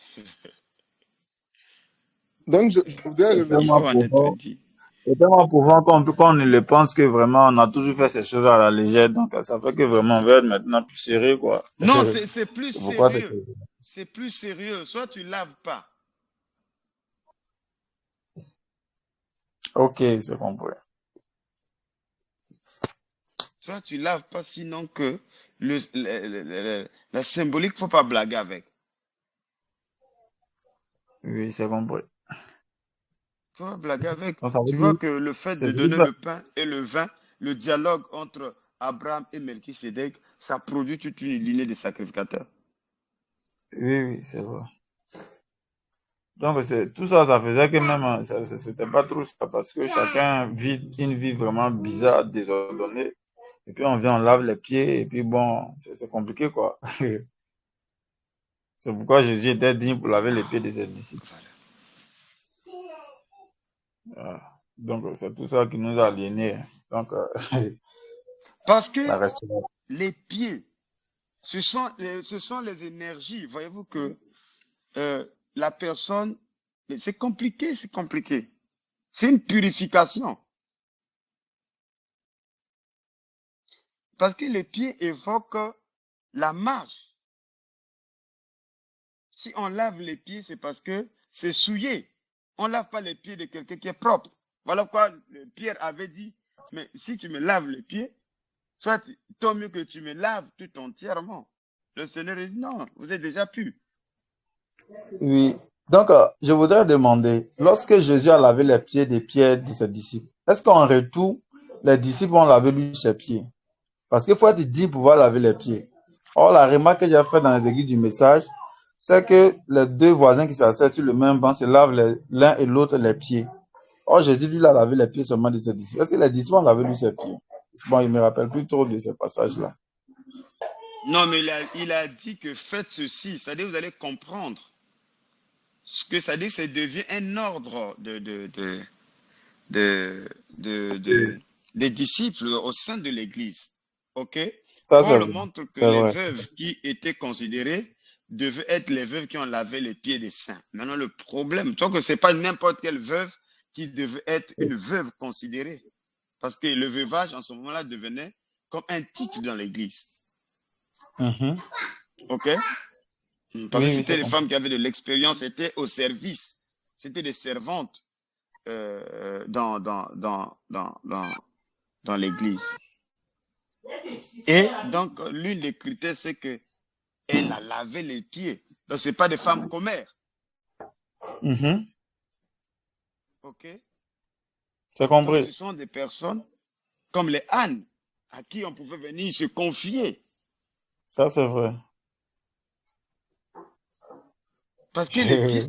Donc, je voudrais C'est Il revenir. tellement faut en être profond, digne. c'est tellement profond qu'on ne le pense que vraiment on a toujours fait ces choses à la légère, donc ça fait que vraiment on veut être maintenant plus sérieux, quoi. Non, c'est plus C'est pourquoi c'est que... sérieux. C'est plus sérieux. Soit tu laves pas. Ok, c'est compris. Soit tu laves pas, sinon que la symbolique, faut pas blaguer avec. Oui, c'est compris. Faut pas blaguer avec. Donc ça veut Tu vois dire, que le fait c'est de juste... donner le pain et le vin, le dialogue entre Abraham et Melchisédek, ça produit toute une lignée de sacrificateurs. Oui, oui, c'est vrai. Donc tout ça, ça faisait que même, c'était pas trop ça, parce que chacun vit une vie vraiment bizarre, désordonnée. Et puis on vient, on lave les pieds, et puis bon, c'est compliqué, quoi. C'est pourquoi Jésus était digne pour laver les pieds de ses disciples. Voilà. Voilà. Donc c'est tout ça qui nous a aliénés. Donc Parce la que restauration. les pieds, ce sont les énergies. Voyez-vous que la personne, mais c'est compliqué, c'est compliqué. C'est une purification. Parce que les pieds évoquent la marche. Si on lave les pieds, c'est parce que c'est souillé. On ne lave pas les pieds de quelqu'un qui est propre. Voilà pourquoi Pierre avait dit, mais si tu me laves les pieds, soit tant mieux que tu me laves tout entièrement. Le Seigneur dit, non, vous êtes déjà pu. Oui. Donc je voudrais demander, lorsque Jésus a lavé les pieds des pieds de ses disciples, est-ce qu'en retour, les disciples ont lavé lui ses pieds? Parce qu'il faut être digne pour pouvoir laver les pieds. Or, la remarque que j'ai faite dans les églises du message, c'est que les deux voisins qui s'asseyent sur le même banc se lavent l'un et l'autre les pieds. Or, Jésus, lui, a lavé les pieds seulement de ses disciples. Est-ce que les disciples ont lavé lui ses pieds? Bon, il me rappelle plus trop de ces passages-là. Non, mais il a dit que faites ceci. C'est-à-dire, vous allez comprendre. Ce que ça dit, ça devient un ordre de, Oui. des disciples au sein de l'Église. OK? Ça, c'est Paul vrai. montre que C'est les vrai. veuves qui étaient considérées devaient être les veuves qui ont lavé les pieds des saints. Maintenant, le problème, tu vois que ce n'est pas n'importe quelle veuve qui devait être une veuve considérée. Parce que le veuvage, en ce moment-là, devenait comme un titre dans l'Église. Mhm. OK? Parce que Oui, oui, c'était c'est les compris. femmes qui avaient de l'expérience, c'était au service. C'était des servantes dans l'Église. Et donc, l'une des critères, c'est que elle a lavé les pieds. Donc, ce n'est pas des femmes commères. Mhm. OK? C'est Donc, ce compris. sont des personnes comme les ânes à qui on pouvait venir se confier. Ça, c'est vrai. Parce que les pieds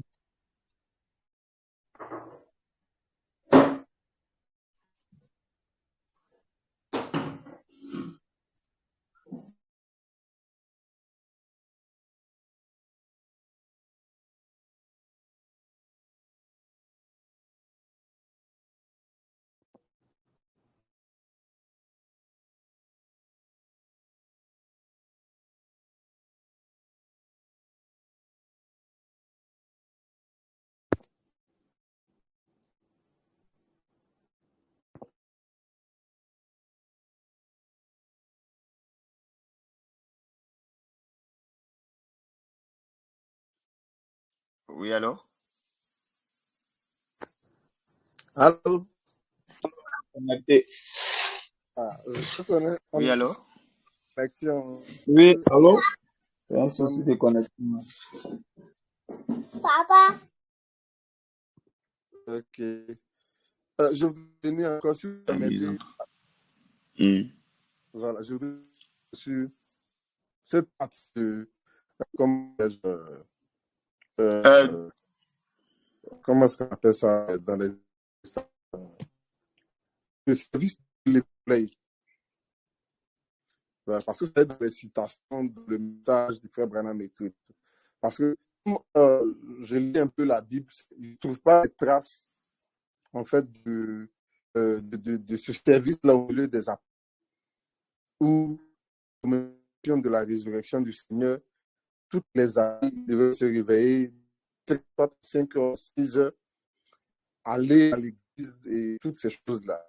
Oui, alors? Allô? Connecté. Je connais, on Oui, a tous alors? connexion. Oui, allô? C'est un souci Comme, de connexion. ok. Je voudrais venir encore sur La maison. permettez. Hmm. Voilà, je voudrais sur cette partie de comment, Euh, euh, comment est-ce qu'on appelle ça dans les le service de l'école. Parce que c'est dans les citations, dans le message du frère Branham et tout. Parce que je lis un peu la Bible, je ne trouve pas les traces en fait de ce service-là au milieu des apôtres, où de la résurrection du Seigneur, toutes les années, ils devaient se réveiller 5 heures, 6 heures, aller à l'église et toutes ces choses-là.